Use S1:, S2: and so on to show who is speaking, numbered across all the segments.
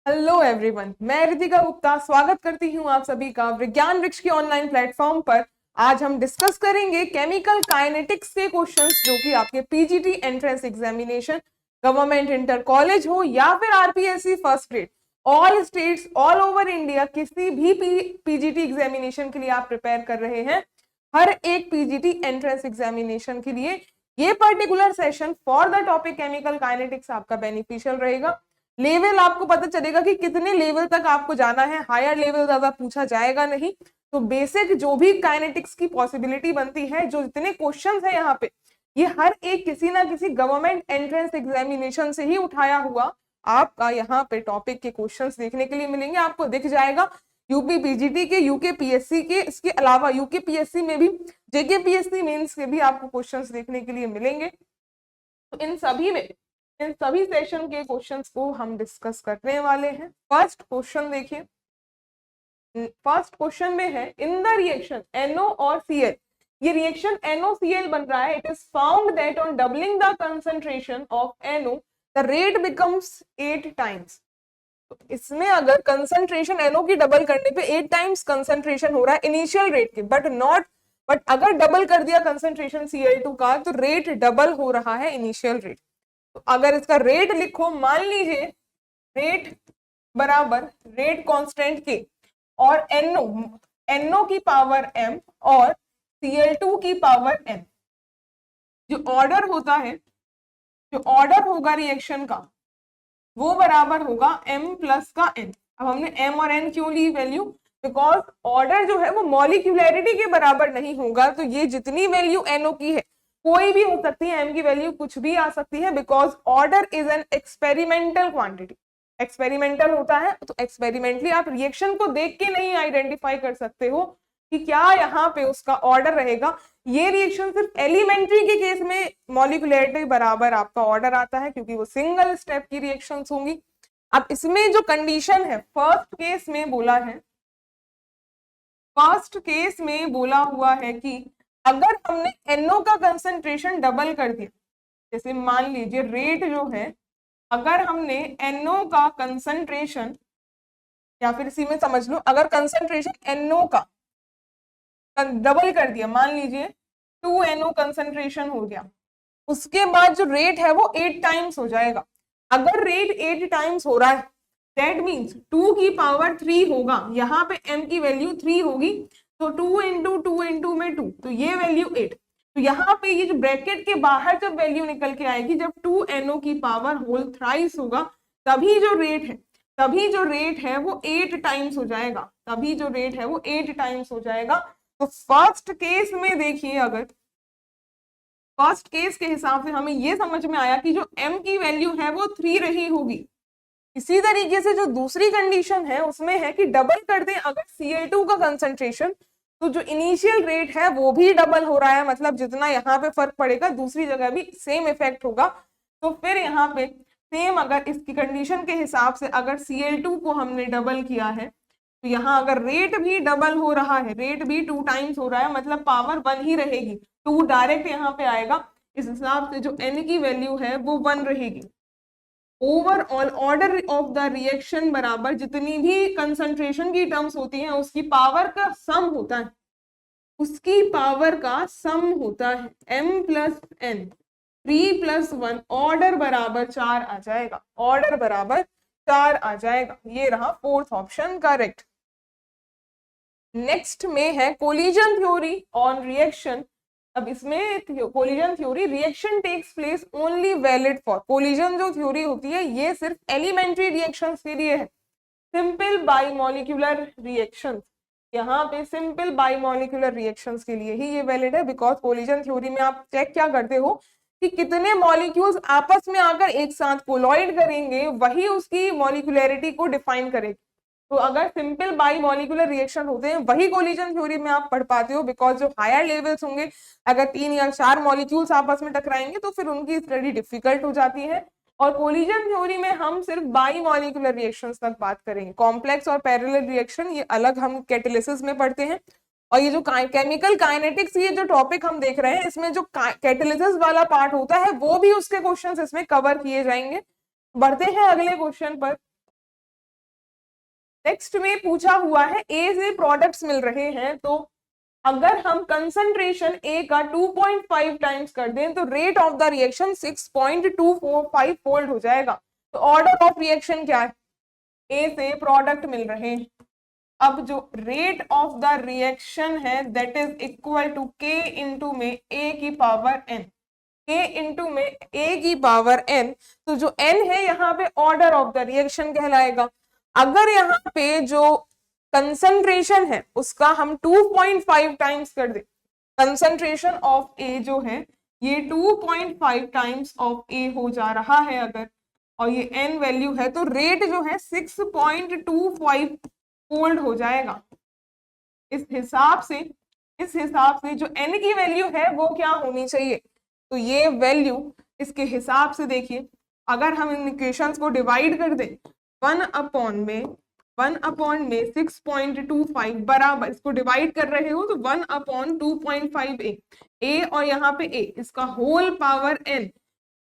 S1: Hello everyone, मैं रितिका गुप्ता स्वागत करती हूँ आप सभी का विज्ञान वृक्ष के ऑनलाइन प्लेटफॉर्म पर। आज हम डिस्कस करेंगे केमिकल काइनेटिक्स के क्वेश्चंस जो कि आपके PGT entrance examination, government inter college हो या फिर RPSC first grade, all states all over India किसी भी पीजीटी एग्जामिनेशन के लिए आप प्रिपेयर कर रहे हैं। हर एक पीजीटी एंट्रेंस एग्जामिनेशन के लिए ये particular session for the topic chemical kinetics आपका बेनिफिशियल रहेगा। लेवल आपको पता चलेगा कि कितने लेवल तक आपको जाना है, हायर लेवल ज्यादा पूछा जाएगा नहीं। तो बेसिक जो भी काइनेटिक्स की पॉसिबिलिटी बनती है, जो जितने क्वेश्चंस है यहाँ पे, ये हर एक किसी ना किसी गवर्नमेंट एंट्रेंस एग्जामिनेशन से ही उठाया हुआ आपका यहाँ पे टॉपिक के क्वेश्चंस देखने के लिए मिलेंगे। आपको दिख जाएगा यूपी पीजीटी के, यूके पीएससी के, इसके अलावा यूके पीएससी में भी जेके पीएससी मेंस के भी आपको क्वेश्चंस देखने के लिए मिलेंगे। तो इन सभी सेशन के क्वेश्चंस को हम डिस्कस करने वाले हैं। फर्स्ट क्वेश्चन देखिए, फर्स्ट क्वेश्चन में है इन द रिएक्शन NO और Cl, ये रिएक्शन NOCl बन रहा है। It is found that on doubling the concentration of NO the rate becomes 8 times. तो इसमें अगर कंसंट्रेशन NO की डबल करने पे 8 टाइम्स कंसंट्रेशन हो रहा है इनिशियल रेट के, बट अगर डबल कर दिया कंसंट्रेशन Cl2 का तो रेट डबल हो रहा है इनिशियल रेट। तो अगर इसका रेट लिखो, मान लीजिए रेट बराबर रेट कांस्टेंट के और NO की पावर m और Cl2 की पावर n, जो ऑर्डर होता है, जो ऑर्डर होगा रिएक्शन का वो बराबर होगा m प्लस का n। अब हमने m और n क्यों ली वैल्यू? बिकॉज ऑर्डर जो है वो मॉलिक्यूलैरिटी के बराबर नहीं होगा। तो ये जितनी वैल्यू NO की है कोई भी हो सकती है, m की वैल्यू कुछ भी आ सकती है, because order is an experimental quantity. Experimental होता है तो एक्सपेरिमेंटली आप रिएक्शन को देख के नहीं आइडेंटिफाई कर सकते हो कि क्या यहाँ पे उसका ऑर्डर रहेगा। ये रिएक्शन सिर्फ एलिमेंट्री के केस में मॉलिक्यूलैरिटी बराबर आपका ऑर्डर आता है, क्योंकि वो सिंगल स्टेप की रिएक्शंस होंगी। अब इसमें जो कंडीशन है फर्स्ट केस में बोला है, फर्स्ट केस में बोला हुआ है कि अगर हमने NO का कंसंट्रेशन डबल कर दिया, जैसे मान लीजिए रेट जो है, अगर हमने NO का कंसंट्रेशन, या फिर इसी में समझ लो अगर कंसंट्रेशन NO का डबल कर दिया, मान लीजिए 2NO कंसंट्रेशन हो गया, उसके बाद जो रेट है वो 8 टाइम्स हो जाएगा। अगर रेट 8 टाइम्स हो रहा है दैट मीन्स 2 की पावर 3 होगा, यहाँ पे m की वैल्यू 3 होगी, तो 2 इंटू 2 इंटू में 2, तो ये वैल्यू 8। तो यहाँ पे ये जो ब्रैकेट के बाहर जब वैल्यू निकल के आएगी, जब 2NO की पावर होल थ्राइस होगा, तभी जो रेट है वो 8 टाइम्स हो जाएगा, तभी जो रेट है वो 8 टाइम्स हो जाएगा। तो फर्स्ट केस में देखिए, अगर फर्स्ट केस के हिसाब से हमें ये समझ में आया कि जो m की वैल्यू है वो 3 रही होगी। इसी तरीके से जो दूसरी कंडीशन है उसमें है कि डबल कर दें अगर Cl2 का कंसंट्रेशन, तो जो इनिशियल रेट है वो भी डबल हो रहा है, मतलब जितना यहाँ पे फर्क पड़ेगा दूसरी जगह भी सेम इफेक्ट होगा। तो फिर यहाँ पे सेम अगर इसकी कंडीशन के हिसाब से अगर Cl2 को हमने डबल किया है, तो यहाँ अगर रेट भी डबल हो रहा है, रेट भी 2 टाइम्स हो रहा है, मतलब पावर 1 ही रहेगी, 2 डायरेक्ट यहाँ पे आएगा। इस हिसाब से जो n की वैल्यू है वो 1 रहेगी। Overall order of the reaction बराबर जितनी भी कंसंट्रेशन की टर्म्स होती हैं उसकी पावर का सम होता है, उसकी पावर का सम होता है m plus n, 3 plus 1, order बराबर 4 आ जाएगा, ऑर्डर बराबर 4 आ जाएगा। ये रहा फोर्थ ऑप्शन करेक्ट। नेक्स्ट में है कोलिजन थ्योरी ऑन रिएक्शन। अब इसमें collision theory, reaction takes place only valid for, collision जो थ्योरी होती है ये सिर्फ एलिमेंट्री रिएक्शंस के लिए है, सिंपल बाइमॉलिक्यूलर रिएक्शंस, यहाँ पे सिंपल बाइमॉलिक्यूलर रिएक्शंस के लिए ही ये वैलिड है। बिकॉज कोलिजन थ्योरी में आप चेक क्या करते हो कि कितने मॉलिक्यूल्स आपस में आकर एक साथ कोलॉइड करेंगे, वही उसकी मॉलिक्यूलैरिटी को डिफाइन करेगी। तो अगर सिंपल बाइमॉलिक्यूलर रिएक्शन होते हैं वही कोलिजन थ्योरी में आप पढ़ पाते हो, बिकॉज जो हायर लेवल्स होंगे, अगर 3 या 4 मॉलिक्यूल्स आपस में टकराएंगे तो फिर उनकी स्टडी डिफिकल्ट हो जाती है। और कोलिजन थ्योरी में हम सिर्फ बाइमॉलिक्यूलर रिएक्शंस तक बात करेंगे, कॉम्प्लेक्स और पैरेलल रिएक्शन ये अलग हम कैटालिसिस में पढ़ते हैं। और ये जो केमिकल काइनेटिक्स ये जो टॉपिक हम देख रहे हैं, इसमें जो कैटालिसिस वाला पार्ट होता है वो भी उसके क्वेश्चंस इसमें कवर किए जाएंगे। बढ़ते हैं अगले क्वेश्चन पर। नेक्स्ट में पूछा हुआ है ए से प्रोडक्ट्स मिल रहे हैं, तो अगर हम कंसंट्रेशन ए का 2.5 टाइम्स कर दें तो rate of the reaction 6.245 fold हो जाएगा। तो ऑर्डर ऑफ रिएक्शन क्या है, ए से प्रोडक्ट मिल रहे हैं, अब जो रेट ऑफ द रिएक्शन है दैट इज इक्वल टू के इंटू में ए की पावर एन, के इंटू में ए की पावर एन, तो जो एन है यहाँ पे ऑर्डर ऑफ द रिएक्शन कहलाएगा। अगर यहाँ पे जो कंसंट्रेशन है उसका हम 2.5 टाइम्स कर दे, कंसंट्रेशन ऑफ ए जो है ये 2.5 टाइम्स ऑफ ए हो जा रहा है अगर, और ये एन वैल्यू है, तो रेट जो है 6.25 फोल्ड हो जाएगा। इस हिसाब से जो एन की वैल्यू है वो क्या होनी चाहिए, तो ये वैल्यू इसके हिसाब से देखिए, अगर हम इन इक्वेशंस को डिवाइड कर दें 1 अपॉन में 6.25 बराबर, इसको डिवाइड कर रहे हो तो 1 अपॉन 2.5 ए और यहाँ पे ए इसका होल पावर एन,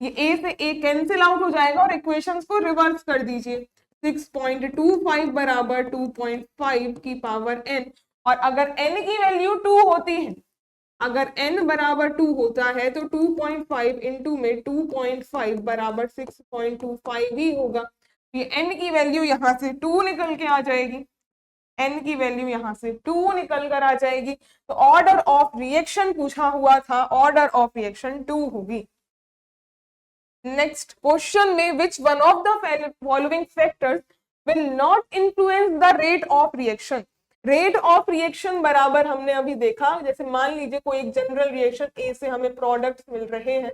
S1: ये ए से ए कैंसिल आउट हो जाएगा और इक्वेशंस को रिवर्स कर दीजिए, 6.25 बराबर 2.5 की पावर एन, और अगर n की वैल्यू 2 होती है, अगर n बराबर 2 होता है तो 2.5 इंटू में 2.5 बराबर 6.25 ही होगा। ये n की वैल्यू यहाँ से 2 निकल के आ जाएगी, n की वैल्यू यहाँ से 2 निकल कर आ जाएगी, तो ऑर्डर ऑफ रिएक्शन पूछा हुआ था, ऑर्डर ऑफ रिएक्शन 2 होगी। नेक्स्ट क्वेश्चन में विच one of the following factors will not influence the rate of reaction, rate of reaction बराबर हमने अभी देखा, जैसे मान लीजिए कोई एक जनरल रिएक्शन ए से हमें प्रोडक्ट्स मिल रहे हैं,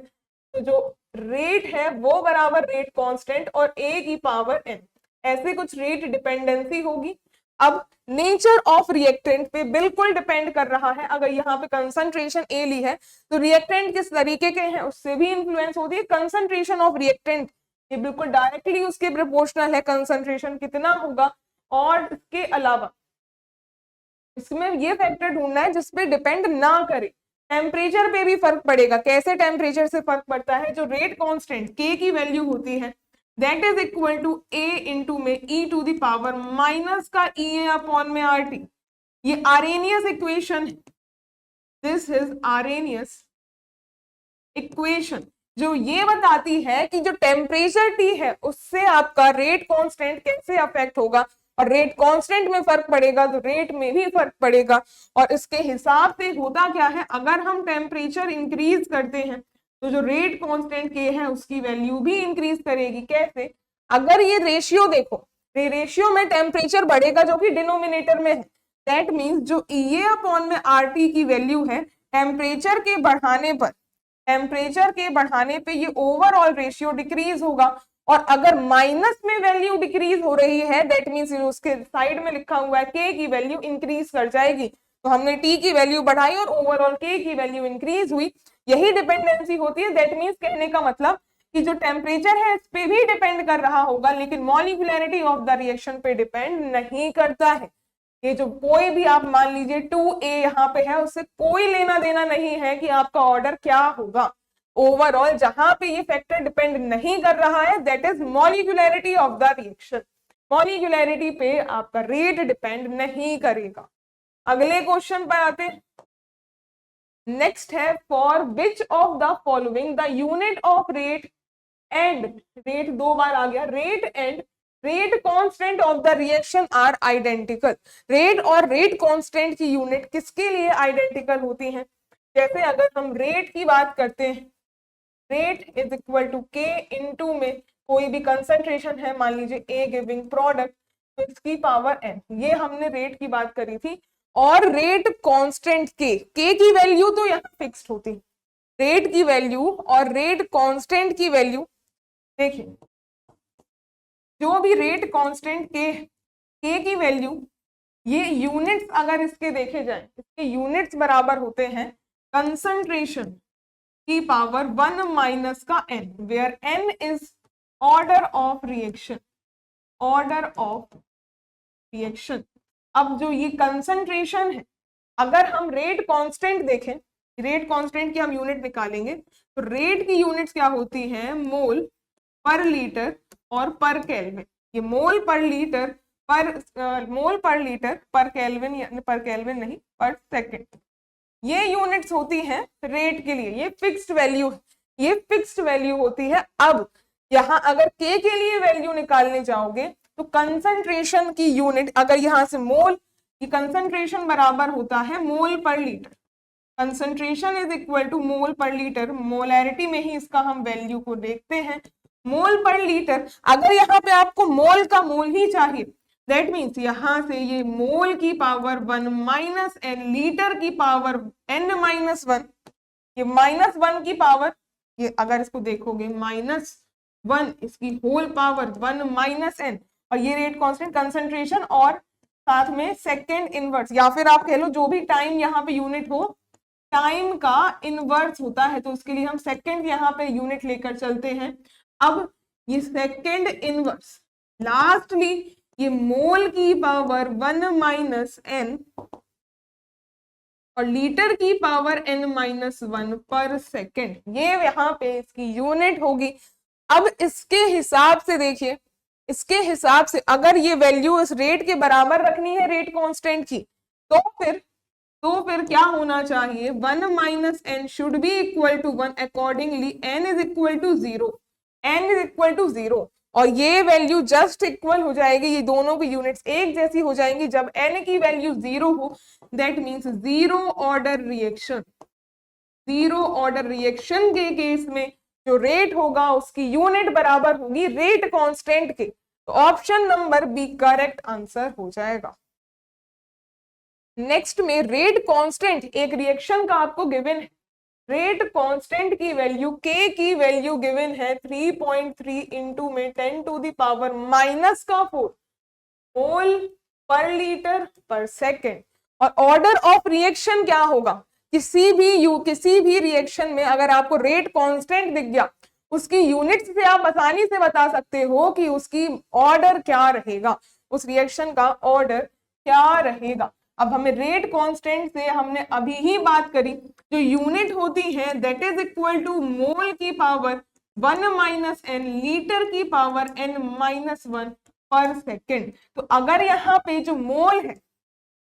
S1: तो जो रेट है वो बराबर रेट कांस्टेंट और ए की पावर एन, ऐसे कुछ रेट डिपेंडेंसी होगी। अब नेचर ऑफ रिएक्टेंट पे बिल्कुल डिपेंड कर रहा है, अगर यहाँ पे कंसंट्रेशन ए ली है तो रिएक्टेंट किस तरीके के हैं उससे भी इंफ्लुएंस होती है। कंसंट्रेशन ऑफ रिएक्टेंट ये बिल्कुल डायरेक्टली उसके प्रोपोर्शनल है, कंसंट्रेशन कितना होगा, और इसके अलावा इसमें ये फैक्टर ढूंढना है जिसपे डिपेंड ना करे, टेम्परेचर पे भी फर्क पड़ेगा। कैसे टेम्परेचर से फर्क पड़ता है, जो रेट कांस्टेंट के की वैल्यू होती है that is equal to A into में E to the power minus का ई ए अपॉन में आर टी, ये आरेनियस इक्वेशन है, दिस इज आरेनियस इक्वेशन, जो ये बताती है कि जो टेम्परेचर टी है उससे आपका रेट कांस्टेंट कैसे अफेक्ट होगा, और रेट कांस्टेंट में फर्क पड़ेगा तो रेट में भी फर्क पड़ेगा। और इसके हिसाब से होता क्या है, अगर हम टेम्परेचर इंक्रीज करते हैं तो जो रेट कांस्टेंट के है उसकी वैल्यू भी इंक्रीज करेगी। कैसे, अगर ये रेशियो देखो, रेशियो में टेम्परेचर बढ़ेगा जो कि डिनोमिनेटर में है, दैट मीन्स जो ई अपॉन में आर टी की वैल्यू है टेम्परेचर के बढ़ाने पे ये ओवरऑल रेशियो डिक्रीज होगा, और अगर माइनस में वैल्यू डिक्रीज हो रही है दैट मीन्स उसके साइड में लिखा हुआ है के की वैल्यू इंक्रीज कर जाएगी, तो हमने टी की वैल्यू बढ़ाई और ओवरऑल के की वैल्यू इंक्रीज हुई, यही डिपेंडेंसी होती है। दैट मीन्स कहने का मतलब कि जो टेम्परेचर है इस पे भी डिपेंड कर रहा होगा, लेकिन मॉलिक्यूलरिटी ऑफ द रिएक्शन पे डिपेंड नहीं करता है। ये जो कोई भी आप मान लीजिए 2A यहाँ पे है, उससे कोई लेना देना नहीं है कि आपका ऑर्डर क्या होगा। ओवरऑल जहां पे ये फैक्टर डिपेंड नहीं कर रहा है that is molecularity of the reaction, molecularity पे आपका रेट डिपेंड नहीं करेगा। अगले क्वेश्चन पर आते हैं। नेक्स्ट है for which of the following the unit of rate and, rate दो बार आ गया, rate and rate constant of the reaction are identical, rate और रेट कांस्टेंट की यूनिट किसके लिए आइडेंटिकल होती हैं। जैसे अगर हम रेट की बात करते हैं, रेट इज इक्वल टू के इंटू में कोई भी कंसंट्रेशन है, मान लीजिए ए गिविंग प्रोडक्ट, तो इसकी पावर एन, ये हमने रेट की बात करी थी। और रेट कांस्टेंट के की वैल्यू तो यहाँ फिक्स्ड होती, रेट की वैल्यू और रेट कांस्टेंट की वैल्यू देखिए, जो भी रेट कांस्टेंट के की वैल्यू, ये यूनिट्स अगर इसके देखे जाए, इसके यूनिट्स बराबर होते हैं कंसंट्रेशन की पावर 1 माइनस का N, where N is order of reaction, order of reaction. अब जो ये कंसंट्रेशन है, अगर हम रेट कांस्टेंट देखें, रेट कांस्टेंट की हम यूनिट निकालेंगे तो रेट की यूनिट्स क्या होती हैं, मोल पर लीटर और पर केल्विन। ये मोल per litre mole per litre पर केल्विन नहीं, पर सेकेंड। ये यूनिट्स होती हैं रेट के लिए, ये फिक्स्ड वैल्यू होती है। अब यहाँ अगर के लिए वैल्यू निकालने जाओगे तो कंसंट्रेशन की यूनिट, अगर यहाँ से मोल, ये कंसंट्रेशन बराबर होता है mole per litre, concentration is equal to mole per litre, molarity में ही इसका हम वैल्यू को देखते हैं, मोल पर लीटर। अगर यहाँ पे आपको मोल का मोल ही चाहिए, दैट मीन्स यहाँ से ये मोल की पावर 1 माइनस एन, लीटर की पावर n माइनस 1, ये -1 की पावर, ये अगर इसको देखोगे -1 इसकी होल पावर 1 माइनस एन, और ये रेट कांस्टेंट कंसंट्रेशन और साथ में सेकेंड इनवर्स, या फिर आप कह लो जो भी टाइम यहाँ पे यूनिट हो, टाइम का इनवर्स होता है, तो उसके लिए हम सेकेंड यहाँ पे यूनिट लेकर चलते हैं। अब ये सेकेंड इनवर्स, लास्टली ये मोल की पावर 1 माइनस एन और लीटर की पावर n-1 पर सेकेंड, ये यहाँ पे इसकी यूनिट होगी। अब इसके हिसाब से देखिए, इसके हिसाब से अगर ये वैल्यू इस रेट के बराबर रखनी है, रेट कांस्टेंट की, तो फिर क्या होना चाहिए, 1 minus N should be equal to 1, accordingly n is equal to 0, और ये वैल्यू जस्ट इक्वल हो जाएगी, ये दोनों की यूनिट्स एक जैसी हो जाएंगी जब n की वैल्यू 0 हो, that means zero order reaction के केस में जो रेट होगा उसकी यूनिट बराबर होगी रेट कांस्टेंट के, तो option number B correct answer हो जाएगा। नेक्स्ट में रेट कांस्टेंट, एक रिएक्शन का आपको गिवन है, रेट कांस्टेंट की वैल्यू, के की वैल्यू गिवन है 3.3 इंटू में 10 to the power -4 mole per litre पर सेकेंड, और ऑर्डर ऑफ रिएक्शन क्या होगा, किसी भी रिएक्शन में अगर आपको रेट कांस्टेंट दिख गया, उसकी यूनिट से आप आसानी से बता सकते हो कि उसकी ऑर्डर क्या रहेगा, उस रिएक्शन का ऑर्डर क्या रहेगा। अब हमें रेट कांस्टेंट से हमने अभी ही बात करी, जो यूनिट होती है दैट इज इक्वल टू मोल की पावर 1 माइनस एन, लीटर की पावर n-1 पर सेकेंड। तो अगर यहाँ पे जो मोल है,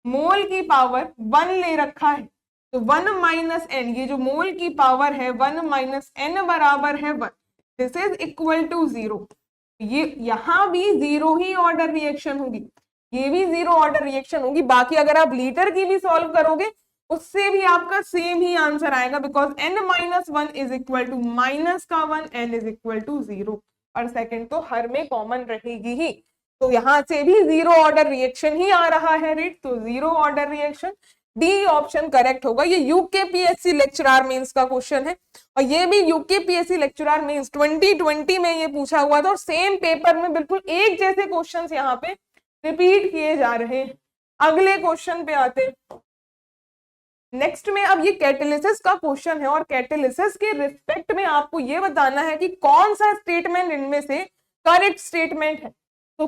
S1: मोल की पावर 1 ले रखा है, तो 1 माइनस एन, ये जो मोल की पावर है 1 माइनस एन बराबर है 1, दिस इज इक्वल टू 0। ये यहाँ भी 0 ही ऑर्डर रिएक्शन होगी, ये भी 0 ऑर्डर रिएक्शन होगी। बाकी अगर आप लीटर की भी सॉल्व करोगे उससे भी आपका सेम ही आंसर आएगा, because n-1 is equal to -1, n is equal to 0 पर सेकेंड, तो हर में कॉमन रहेगी ही, तो यहां से भी 0 ऑर्डर रिएक्शन ही आ रहा है रेट, तो 0 order reaction, D option correct होगा। ये यूकेपीएससी लेक्चरर मेंस का क्वेश्चन है, और ये भी यूकेपीएससी लेक्चरर मेंस 2020 में ये पूछा हुआ था, और सेम पेपर में बिल्कुल एक जैसे क्वेश्चंस यहाँ पे रिपीट किए जा रहे हैं। अगले क्वेश्चन पे आते हैं। नेक्स्ट में अब ये कैटालिसिस का क्वेश्चन है, और कैटालिसिस के रिस्पेक्ट में आपको ये बताना है कि कौन सा स्टेटमेंट इनमें से करेक्ट स्टेटमेंट है। तो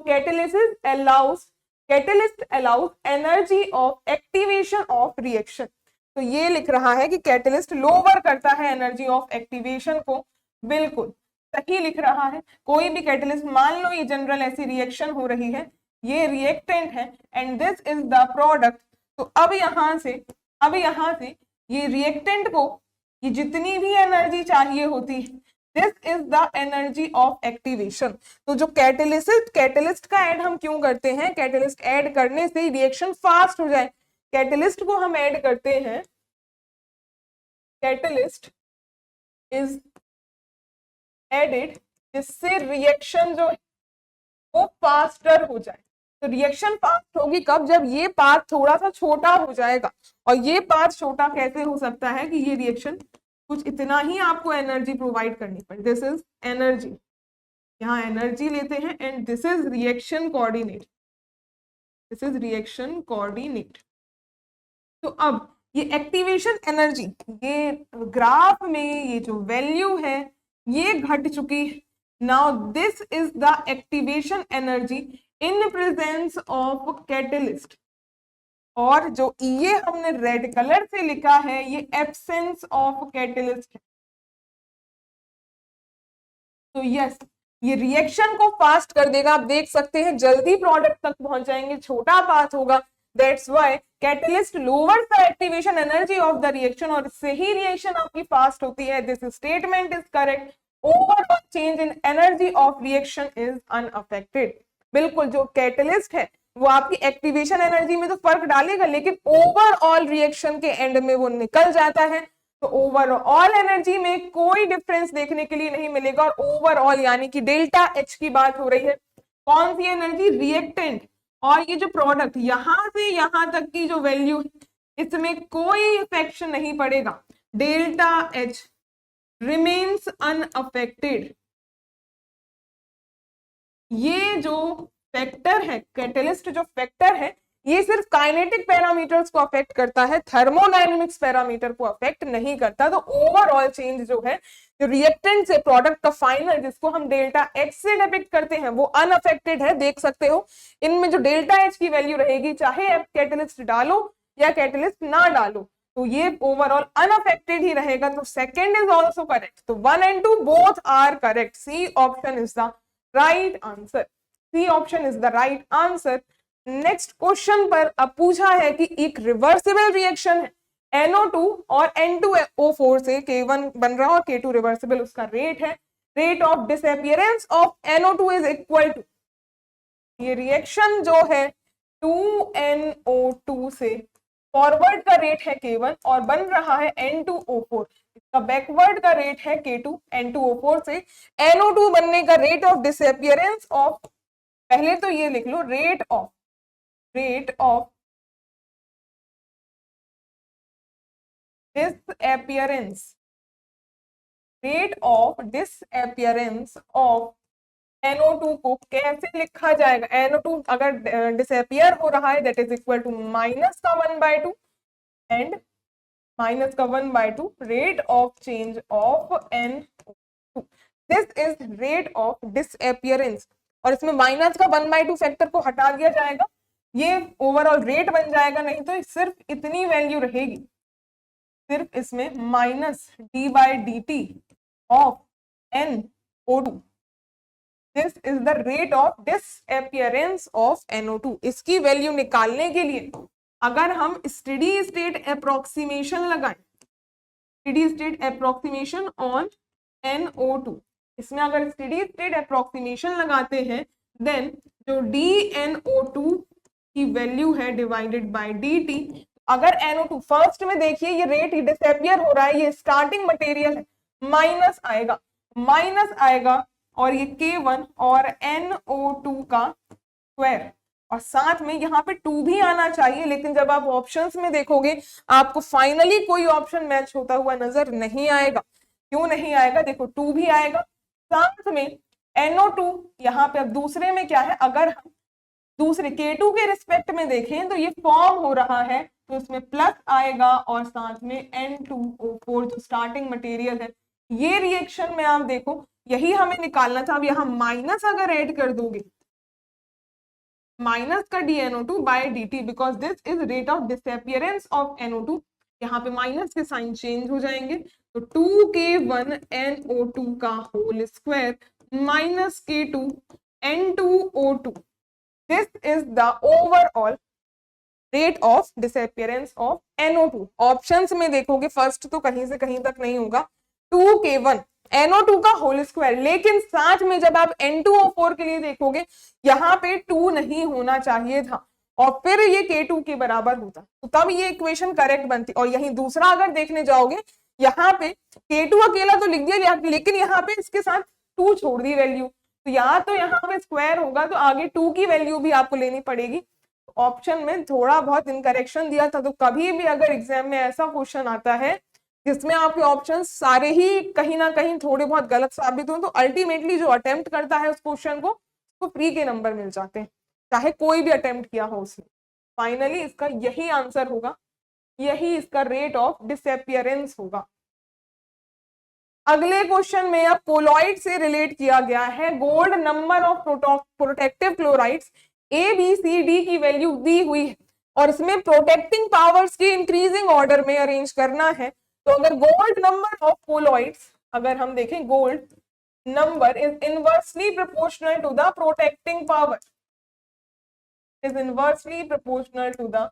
S1: catalyst allows energy of activation of reaction, तो ये लिख रहा है कि कैटालिस्ट लोअर करता है एनर्जी ऑफ एक्टिवेशन को, बिल्कुल सही लिख रहा है। कोई भी कैटालिस्ट, मान लो ये जनरल ऐसी रिएक्शन हो रही है, ये रिएक्टेंट है and this is the product, तो अब यहाँ से ये रिएक्टेंट को ये जितनी भी एनर्जी चाहिए होती है, this is the energy of activation. तो जो कैटालिस्ट का ऐड हम क्यों करते हैं, कैटालिस्ट ऐड करने से रिएक्शन फास्ट हो जाए, कैटालिस्ट को हम ऐड करते हैं, कैटालिस्ट इज एडेड जिससे रिएक्शन जो है वो फास्टर हो जाए। तो रिएक्शन फास्ट होगी कब, जब ये पाथ थोड़ा सा छोटा हो जाएगा, और ये पाथ छोटा कैसे हो सकता है कि ये रिएक्शन कुछ इतना ही आपको एनर्जी प्रोवाइड करनी पड़े, दिस इज एनर्जी, यहाँ एनर्जी लेते हैं, and this is reaction coordinate, तो अब ये एक्टिवेशन एनर्जी, ये ग्राफ में ये जो वैल्यू है ये घट चुकी है। Now this is the activation energy in presence of catalyst, और जो ये हमने रेड कलर से लिखा है ये एब्सेंस ऑफ कैटलिस्ट है। तो यस, ये रिएक्शन को फास्ट कर देगा, आप देख सकते हैं जल्दी प्रोडक्ट तक पहुंच जाएंगे, छोटा पाथ होगा। That's why catalyst lowers the activation energy of the reaction, और इससे ही रिएक्शन आपकी फास्ट होती है। This statement is correct. Overall change in energy of reaction is unaffected. बिल्कुल, जो कैटलिस्ट है वो आपकी एक्टिवेशन एनर्जी में तो फर्क डालेगा, लेकिन ओवरऑल रिएक्शन के एंड में वो निकल जाता है, तो ओवरऑल एनर्जी में कोई डिफरेंस देखने के लिए नहीं मिलेगा। और ओवरऑल यानी कि डेल्टा एच की बात हो रही है, कौन सी एनर्जी, रिएक्टेंट और ये जो प्रोडक्ट यहां से यहां तक की जो वैल्यू है इसमें कोई इफेक्शन नहीं पड़ेगा। Delta H remains unaffected. ये जो फैक्टर है, कैटलिस्ट जो फैक्टर है, ये सिर्फ काइनेटिक पैरामीटर्स को अफेक्ट करता है, थर्मोडायनेमिक्स पैरामीटर को अफेक्ट नहीं करता। तो ओवरऑल चेंज जो है, जो रिएक्टेंट से प्रोडक्ट का फाइनल जिसको हम डेल्टा एच से डिपिक्ट करते हैं, वो अनअफेक्टेड है। देख सकते हो इनमें जो डेल्टा एच की वैल्यू रहेगी, चाहे आप कैटलिस्ट डालो या कैटलिस्ट ना डालो, तो ये ओवरऑल अनअफेक्टेड ही रहेगा। तो सेकेंड इज ऑल्सो करेक्ट। तो 1 and 2 both are correct. C option is the right answer. C option is the right answer. Next question पर अब पूछा है कि एक रिवर्सिबल रिएक्शन है NO2 और N2O4 से K1 बन रहा है और K2 रिवर्सिबल उसका रेट है। Rate of disappearance of NO2 is equal to, ये रिएक्शन जो है 2NO2 से फॉरवर्ड का रेट है K1 और बन रहा है N2O4, इसका बैकवर्ड का रेट है K2। N2O4 से NO2 बनने का रेट ऑफ डिसअपियरेंस ऑफ, पहले तो ये लिख लो, rate of disappearance, rate of disappearance of NO2 को कैसे लिखा जाएगा। NO2 अगर डिसअपियर हो रहा है that is equal to minus का 1/2 एंड माइनस का 1/2 rate of change of NO2। This is rate of disappearance, और इसमें माइनस का 1/2 फैक्टर को हटा दिया जाएगा, ये ओवरऑल रेट बन जाएगा। नहीं तो सिर्फ इतनी वैल्यू रहेगी, सिर्फ इसमें minus d/dt of NO2। This is the rate of disappearance of NO2। इसकी वैल्यू निकालने के लिए अगर हम स्टेडी स्टेट अप्रोक्सीमेशन लगाएं, steady state approximation on NO2, इसमें अगर स्टेडी स्टेट अप्रोक्सीमेशन लगाते हैं देन जो DNO2 की वैल्यू है डिवाइडेड बाय dt, अगर NO2 फर्स्ट में देखिए ये रेट डिसअपियर हो रहा है, ये स्टार्टिंग मटेरियल है, माइनस आएगा और ये K1 और NO2 का स्क्वायर, और साथ में यहाँ पे 2 भी आना चाहिए, लेकिन जब आप ऑप्शंस में देखोगे आपको फाइनली कोई ऑप्शन मैच होता हुआ नजर नहीं आएगा। क्यों नहीं आएगा, देखो 2 भी आएगा, साथ में NO2 यहाँ पे। अब दूसरे में क्या है, अगर हम दूसरे K2 के रिस्पेक्ट में देखें तो ये फॉर्म हो रहा है, तो इसमें प्लस आएगा और साथ में N2O4 जो स्टार्टिंग मटेरियल है। ये रिएक्शन में आप देखो यही हमें निकालना था। अब यहाँ माइनस अगर ऐड कर दोगे, माइनस का DNO2 by dt, because this is rate of disappearance of NO2, यहाँ पे माइनस के साइन चेंज हो जाएंगे, तो 2K1 NO2 का whole square minus K2 N2O2। This is the overall rate of disappearance of NO2। Options में देखोगे first तो कहीं से कहीं तक नहीं होगा, 2K1 NO2 का होल स्क्वायर, लेकिन साथ में जब आप N2O4 के लिए देखोगे यहाँ पे 2 नहीं होना चाहिए था और फिर ये K2 के बराबर होता, तो तब ये इक्वेशन करेक्ट बनती। और यही दूसरा अगर देखने जाओगे, यहाँ पे K2 अकेला तो लिख दिया, लेकिन यहाँ पे इसके साथ 2 छोड़ दी वैल्यू, तो यहाँ पे स्क्वायर होगा, तो आगे 2 की वैल्यू भी आपको लेनी पड़ेगी। ऑप्शन में थोड़ा बहुत इनकरेक्शन दिया था, तो कभी भी अगर एग्जाम में ऐसा क्वेश्चन आता है जिसमें आपके ऑप्शन सारे ही कहीं ना कहीं थोड़े बहुत गलत साबित हो, तो अल्टीमेटली जो अटेम्प्ट करता है उस क्वेश्चन को, उसको फ्री के नंबर मिल जाते हैं, चाहे कोई भी अटेम्प्ट किया हो उसने। फाइनली इसका यही आंसर होगा, यही इसका रेट ऑफ डिसअपियरेंस होगा। अगले क्वेश्चन में अब कोलॉइड से रिलेट किया गया है। Gold number of protective chlorides ABCD की वैल्यू दी हुई है और इसमें प्रोटेक्टिंग पावर्स की इंक्रीजिंग ऑर्डर में अरेंज करना है। तो अगर गोल्ड नंबर ऑफ कोलॉइड्स, अगर हम देखें gold number is inversely proportional to the protecting power, is inversely proportional to the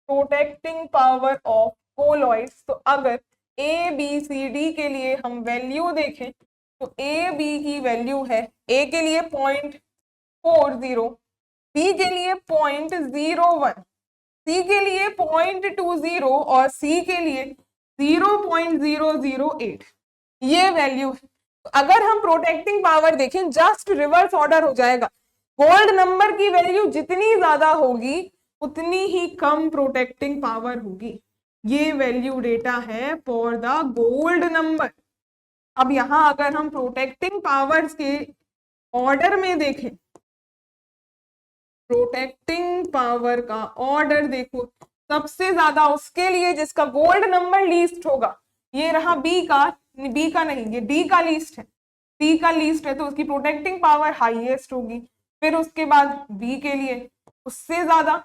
S1: protecting power of colloids. तो अगर ए बी सी डी के लिए हम वैल्यू देखें तो ए बी की वैल्यू है, ए के लिए 0.40, बी के लिए 0.01, सी के लिए 0.20 और सी के लिए 0.008, ये वैल्यू है। तो अगर हम प्रोटेक्टिंग पावर देखें जस्ट रिवर्स ऑर्डर हो जाएगा, गोल्ड नंबर की वैल्यू जितनी ज्यादा होगी उतनी ही कम प्रोटेक्टिंग पावर होगी। ये वैल्यू डेटा है फॉर द गोल्ड नंबर। अब यहां अगर हम प्रोटेक्टिंग पावर्स के ऑर्डर में देखें, प्रोटेक्टिंग पावर का ऑर्डर देखो, सबसे ज्यादा उसके लिए जिसका गोल्ड नंबर लीस्ट होगा, ये रहा बी का नहीं, ये डी का लीस्ट है, डी का लीस्ट है तो उसकी प्रोटेक्टिंग पावर हाईएस्ट होगी। फिर उसके बाद बी के लिए उससे ज्यादा,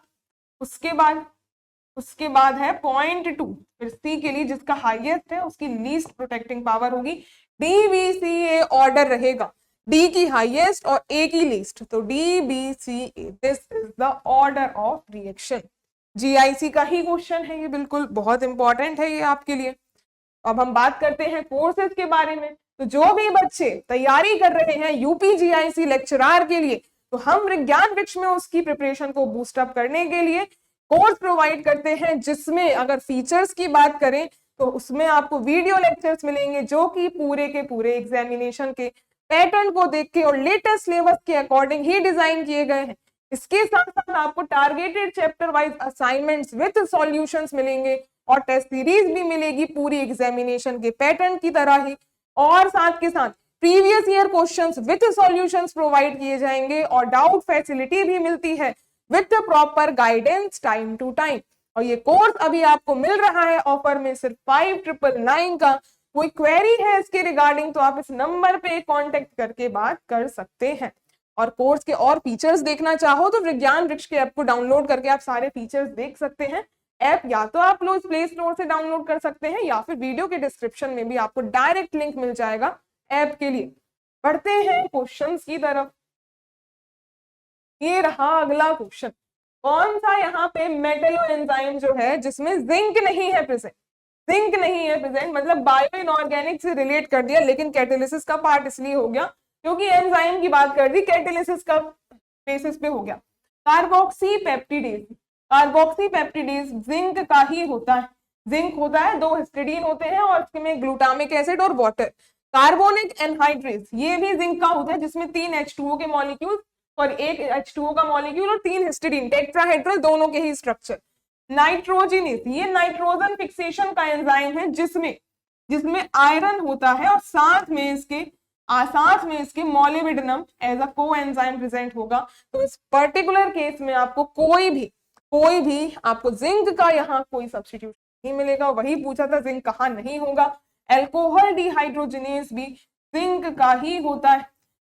S1: उसके बाद है 0.2, फिर सी के लिए जिसका हाईएस्ट है उसकी लीस्ट प्रोटेक्टिंग पावर होगी। D B C A order रहेगा, डी की हाईएस्ट और ए की लीस्ट, तो D B C A, this is the order of reaction. GIC का ही क्वेश्चन है ये, बिल्कुल बहुत इंपॉर्टेंट है ये आपके लिए। अब हम बात करते हैं कोर्सेज के बारे में। तो जो भी बच्चे तैयारी कर रहे हैं यूपी जीआईसी लेक्चरार के लिए, तो हम विज्ञान वृक्ष में उसकी प्रिपरेशन को बूस्ट अप करने के लिए कोर्स प्रोवाइड करते हैं, जिसमें अगर फीचर्स की बात करें तो उसमें आपको वीडियो लेक्चर्स मिलेंगे जो कि पूरे के पूरे एग्जामिनेशन के पैटर्न को देख के और लेटेस्ट सिलेबस के अकॉर्डिंग ही डिजाइन किए गए हैं। इसके साथ साथ आपको targeted chapter wise assignments with solutions मिलेंगे और टेस्ट सीरीज भी मिलेगी पूरी एग्जामिनेशन के पैटर्न की तरह ही, और साथ के साथ previous year questions with solutions provide किए जाएंगे और डाउट फैसिलिटी भी मिलती है with proper guidance time to time. और ये कोर्स अभी आपको मिल रहा है ऑफर में सिर्फ 5999 का। कोई क्वेरी है इसके रिगार्डिंग तो आप इस नंबर पे कांटेक्ट करके बात कर सकते हैं। और कोर्स के और फीचर्स देखना चाहो तो विज्ञान वृक्ष के ऐप को डाउनलोड करके आप सारे फीचर्स देख सकते हैं। ऐप या तो आप लोग प्ले स्टोर से डाउनलोड कर सकते हैं या फिर वीडियो के डिस्क्रिप्शन में भी आपको डायरेक्ट लिंक मिल जाएगा ऐप के लिए। बढ़ते हैं क्वेश्चंस की तरफ। ये रहा अगला क्वेश्चन, कौन सा यहाँ पे मेटलो एंजाइम जो है जिसमें जिंक नहीं है प्रेजेंट, जिंक नहीं है प्रेजेंट, मतलब बायो इनऑर्गेनिक से रिलेट कर दिया लेकिन कैटालिसिस का पार्ट इसलिए हो गया क्योंकि एंजाइम की बात कर दी, कैटालिसिस का बेसिस पे हो गया। Carboxy peptidase, carboxy peptidase zinc का ही होता है, जिंक होता है, 2 हिस्टिडीन होते हैं और उसमें ग्लूटामिक एसिड और वाटर। कार्बोनिक एनहाइड्रेज ये भी जिंक का होता है जिसमें 3 H2O के मॉलिक्यूल और 1 H2O का मॉलिक्यूल और 3 हिस्टिडीन, टेट्राहेड्रल दोनों के ही स्ट्रक्चर। नाइट्रोजिनेस ये नाइट्रोजन फिक्सेशन का एंजाइम है जिसमें आयरन होता है और साथ में इसके मोलिब्डेनम एज अ को एंजाइम प्रेजेंट होगा। तो इस पर्टिकुलर केस में आपको कोई भी आपको जिंक का यहाँ कोई सब्स्टिट्यूट नहीं मिलेगा। वही पूछा था जिंक कहाँ नहीं होगा, अल्कोहल डिहाइड्रोजिनेस भी जिंक का ही होता है।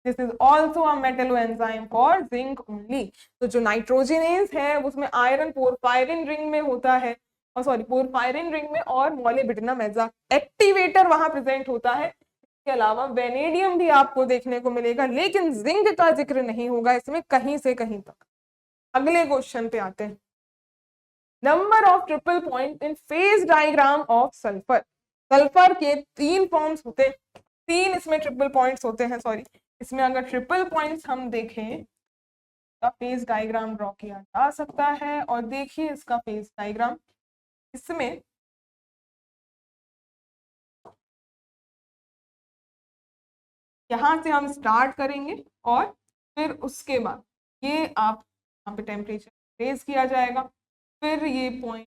S1: This is also a Metlo enzyme for zinc only. तो जो नाइट्रोजिनेस है उसमें आयरन पोरफायरिन रिंग में होता है, और सॉरी पोरफायरिन रिंग में, और मोलिब्डेनम एज अ एक्टिवेटर वहां प्रेजेंट होता है। इसके अलावा वेनेडियम भी आपको देखने को मिलेगा लेकिन जिंक का जिक्र नहीं होगा इसमें कहीं से कहीं तक। अगले क्वेश्चन पे आते हैं, number of triple point in phase diagram of sulphur. Sulphur के 3 फॉर्म्स होते हैं, 3 इसमें ट्रिपल पॉइंट्स होते हैं, सॉरी इसमें अगर ट्रिपल पॉइंट्स हम देखें तो फेज डायग्राम ड्रॉ किया जा सकता है। और देखिए इसका फेज डायग्राम, इसमें यहां से हम स्टार्ट करेंगे और फिर उसके बाद ये आप यहाँ पे टेम्परेचर रेज किया जाएगा, फिर ये पॉइंट,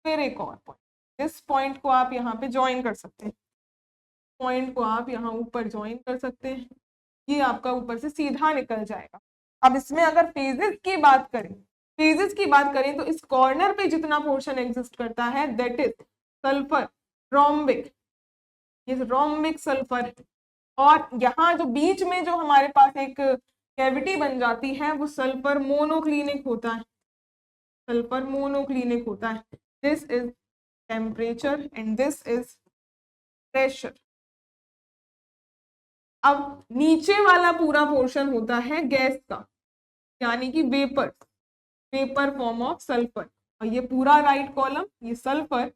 S1: फिर एक और पॉइंट, इस पॉइंट को आप यहाँ पे ज्वाइन कर सकते हैं, पॉइंट को आप यहाँ ऊपर ज्वाइन कर सकते हैं, ये आपका ऊपर से सीधा निकल जाएगा। अब इसमें अगर फेजेस की बात करें तो इस कॉर्नर पे जितना पोर्शन एग्जिस्ट करता है दैट इज सल्फर रोम्बिक, ये रोम्बिक सल्फर। और यहाँ जो बीच में जो हमारे पास एक कैविटी बन जाती है वो सल्फर मोनोक्लिनिक होता है, सल्फर मोनोक्लिनिक होता है। This is temperature and this is pressure. अब नीचे वाला पूरा पोर्शन होता है गैस का, यानी कि vapour, vapour form of sulphur, और ये पूरा राइट कॉलम, ये सल्फर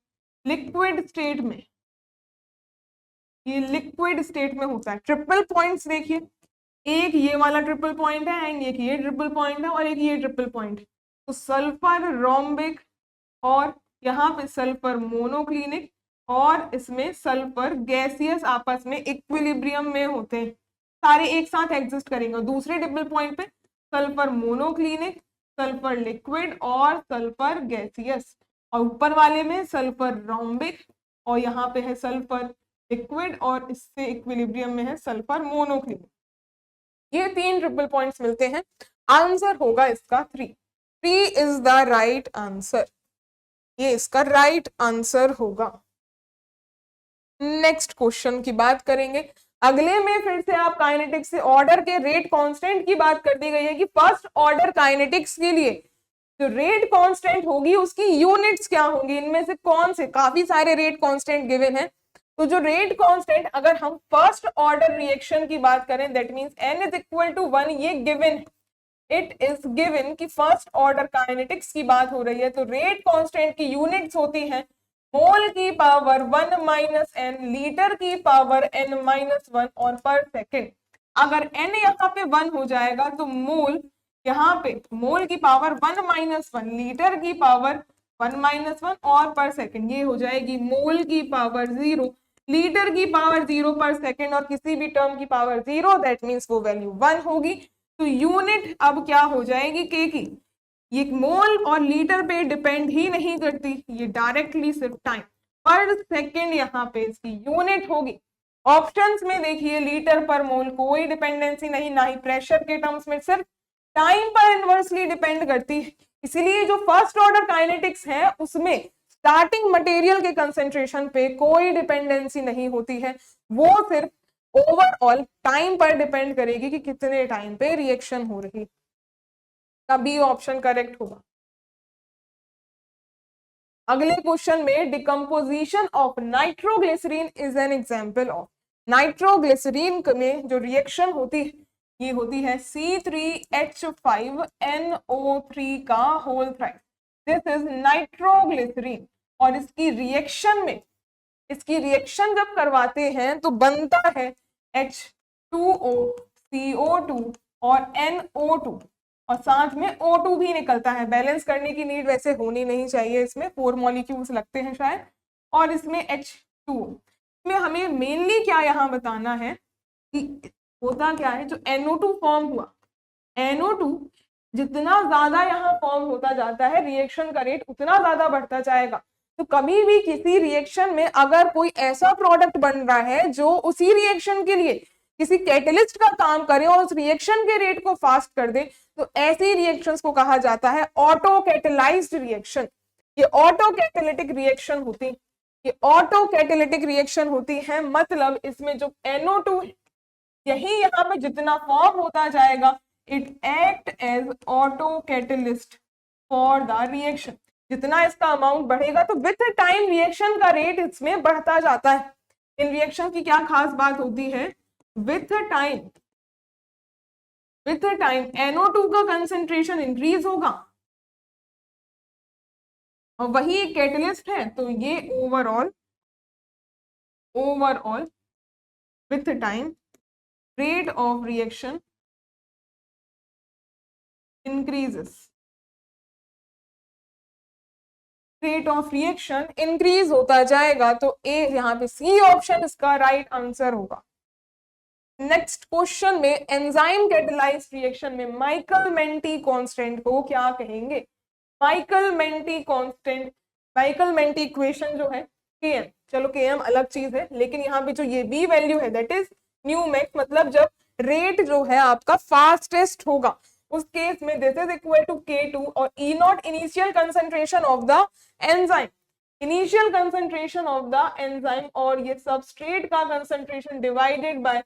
S1: लिक्विड स्टेट में, ये लिक्विड स्टेट में होता है। ट्रिपल पॉइंट्स देखिए, एक ये वाला ट्रिपल पॉइंट है एंड एक ये ट्रिपल पॉइंट है और एक ये ट्रिपल पॉइंट है। तो सल्फर रोम्बिक और यहाँ पे सल्फर मोनोक्लिनिक और इसमें सल्फर गैसियस आपस में इक्विलिब्रियम में होते हैं, सारे एक साथ एग्जिस्ट करेंगे। दूसरे ट्रिपल पॉइंट पे सल्फर मोनोक्लिनिक, सल्फर लिक्विड और सल्फर गैसियस, और ऊपर वाले में सल्फर रोम्बिक और यहाँ पे है सल्फर लिक्विड और इससे इक्विलिब्रियम में है सल्फर मोनोक्लिनिक। ये तीन ट्रिपल पॉइंट्स मिलते हैं। आंसर होगा इसका 3 इज द राइट आंसर, ये इसका राइट आंसर होगा। नेक्स्ट क्वेश्चन की बात करेंगे। अगले में फिर से आप काइनेटिक्स से ऑर्डर के रेट कांस्टेंट की बात कर दी गई है कि फर्स्ट ऑर्डर काइनेटिक्स के लिए जो रेट कांस्टेंट होगी उसकी यूनिट्स क्या होंगी, इनमें से कौन से, काफी सारे रेट कांस्टेंट गिवन है। तो जो रेट कांस्टेंट अगर हम फर्स्ट ऑर्डर रिएक्शन की बात करें that means n is equal to 1, ये गिवन है, इट इज गिवन कि फर्स्ट ऑर्डर काइनेटिक्स की बात हो रही है। तो रेट कांस्टेंट की यूनिट्स होती हैं मोल की पावर 1 माइनस एन, लीटर की पावर n माइनस 1 और पर सेकेंड। अगर n यहाँ पे 1 हो जाएगा तो मोल, यहाँ पे मोल की पावर 1 माइनस 1, लीटर की पावर 1 माइनस 1 और पर सेकेंड, ये हो जाएगी मोल की पावर 0, लीटर की पावर 0 पर सेकेंड और किसी भी टर्म की पावर 0, दैट मीन्स वो वैल्यू 1 होगी। तो यूनिट अब क्या हो जाएगी के की, ये मोल और लीटर पे डिपेंड ही नहीं करती, ये डायरेक्टली सिर्फ टाइम पर सेकेंड यहाँ पे इसकी यूनिट होगी। ऑप्शंस में देखिए लीटर पर मोल कोई डिपेंडेंसी नहीं, ना ही प्रेशर के टर्म्स में, सिर्फ टाइम पर इनवर्सली डिपेंड करती है। इसीलिए जो फर्स्ट ऑर्डर काइनेटिक्स है उसमें स्टार्टिंग मटेरियल के कंसेंट्रेशन पे कोई डिपेंडेंसी नहीं होती है, वो सिर्फ ओवरऑल टाइम पर डिपेंड करेगी कि कितने टाइम पे रिएक्शन हो रही, तभी ऑप्शन करेक्ट होगा। अगले क्वेश्चन में decomposition of nitroglycerine is an example of, nitroglycerine में जो रिएक्शन होती है ये होती है C3H5NO3 का whole thrice, this is nitroglycerine. और इसकी रिएक्शन में, इसकी रिएक्शन जब करवाते हैं तो बनता है H2O, CO2 और NO2 और साथ में O2 भी निकलता है। बैलेंस करने की नीड वैसे होनी नहीं चाहिए, इसमें 4 मॉलिक्यूल्स लगते हैं शायद, और इसमें H2O। इसमें हमें मेनली क्या यहाँ बताना है कि होता क्या है, जो NO2 फॉर्म हुआ, NO2 जितना ज्यादा यहाँ फॉर्म होता जाता है रिएक्शन का रेट उतना ज्यादा बढ़ता जाएगा। तो कभी भी किसी रिएक्शन में अगर कोई ऐसा प्रोडक्ट बन रहा है जो उसी रिएक्शन के लिए किसी कैटलिस्ट का काम करे और उस रिएक्शन के रेट को फास्ट कर दे, तो ऐसी रिएक्शंस को कहा जाता है ऑटो कैटेलाइज्ड रिएक्शन। ये ऑटो कैटेलिटिक रिएक्शन होती, ये ऑटो कैटेलिटिक रिएक्शन होती है, मतलब इसमें जो NO2 है यही यहाँ पे जितना फॉर्म होता जाएगा it act as auto catalyst for the reaction. जितना इसका अमाउंट बढ़ेगा तो विथ टाइम रिएक्शन का रेट इसमें बढ़ता जाता है। इन रिएक्शन की क्या खास बात होती है, विथ टाइम NO2 का कंसेंट्रेशन इंक्रीज होगा और वही एक कैटलिस्ट है, तो ये overall with time rate of reaction increases, rate of reaction increase होता जाएगा। तो ए यहाँ पे सी ऑप्शन इसका राइट आंसर होगा। नेक्स्ट क्वेश्चन में एंजाइम कैटेलाइज्ड रिएक्शन में माइकल मेंटी कांस्टेंट को क्या कहेंगे। Michaelis Menten constant, Michaelis Menten equation जो है Km, चलो Km अलग चीज है, लेकिन यहाँ पे जो ये बी वैल्यू है दैट इज न्यू मैक्स, मतलब जब रेट जो है आपका फास्टेस्ट होगा उस केस में this is equal to K2 और E naught initial concentration of the enzyme, initial concentration of the enzyme और ये सबस्ट्रेट का कंसेंट्रेशन डिवाइडेड बाय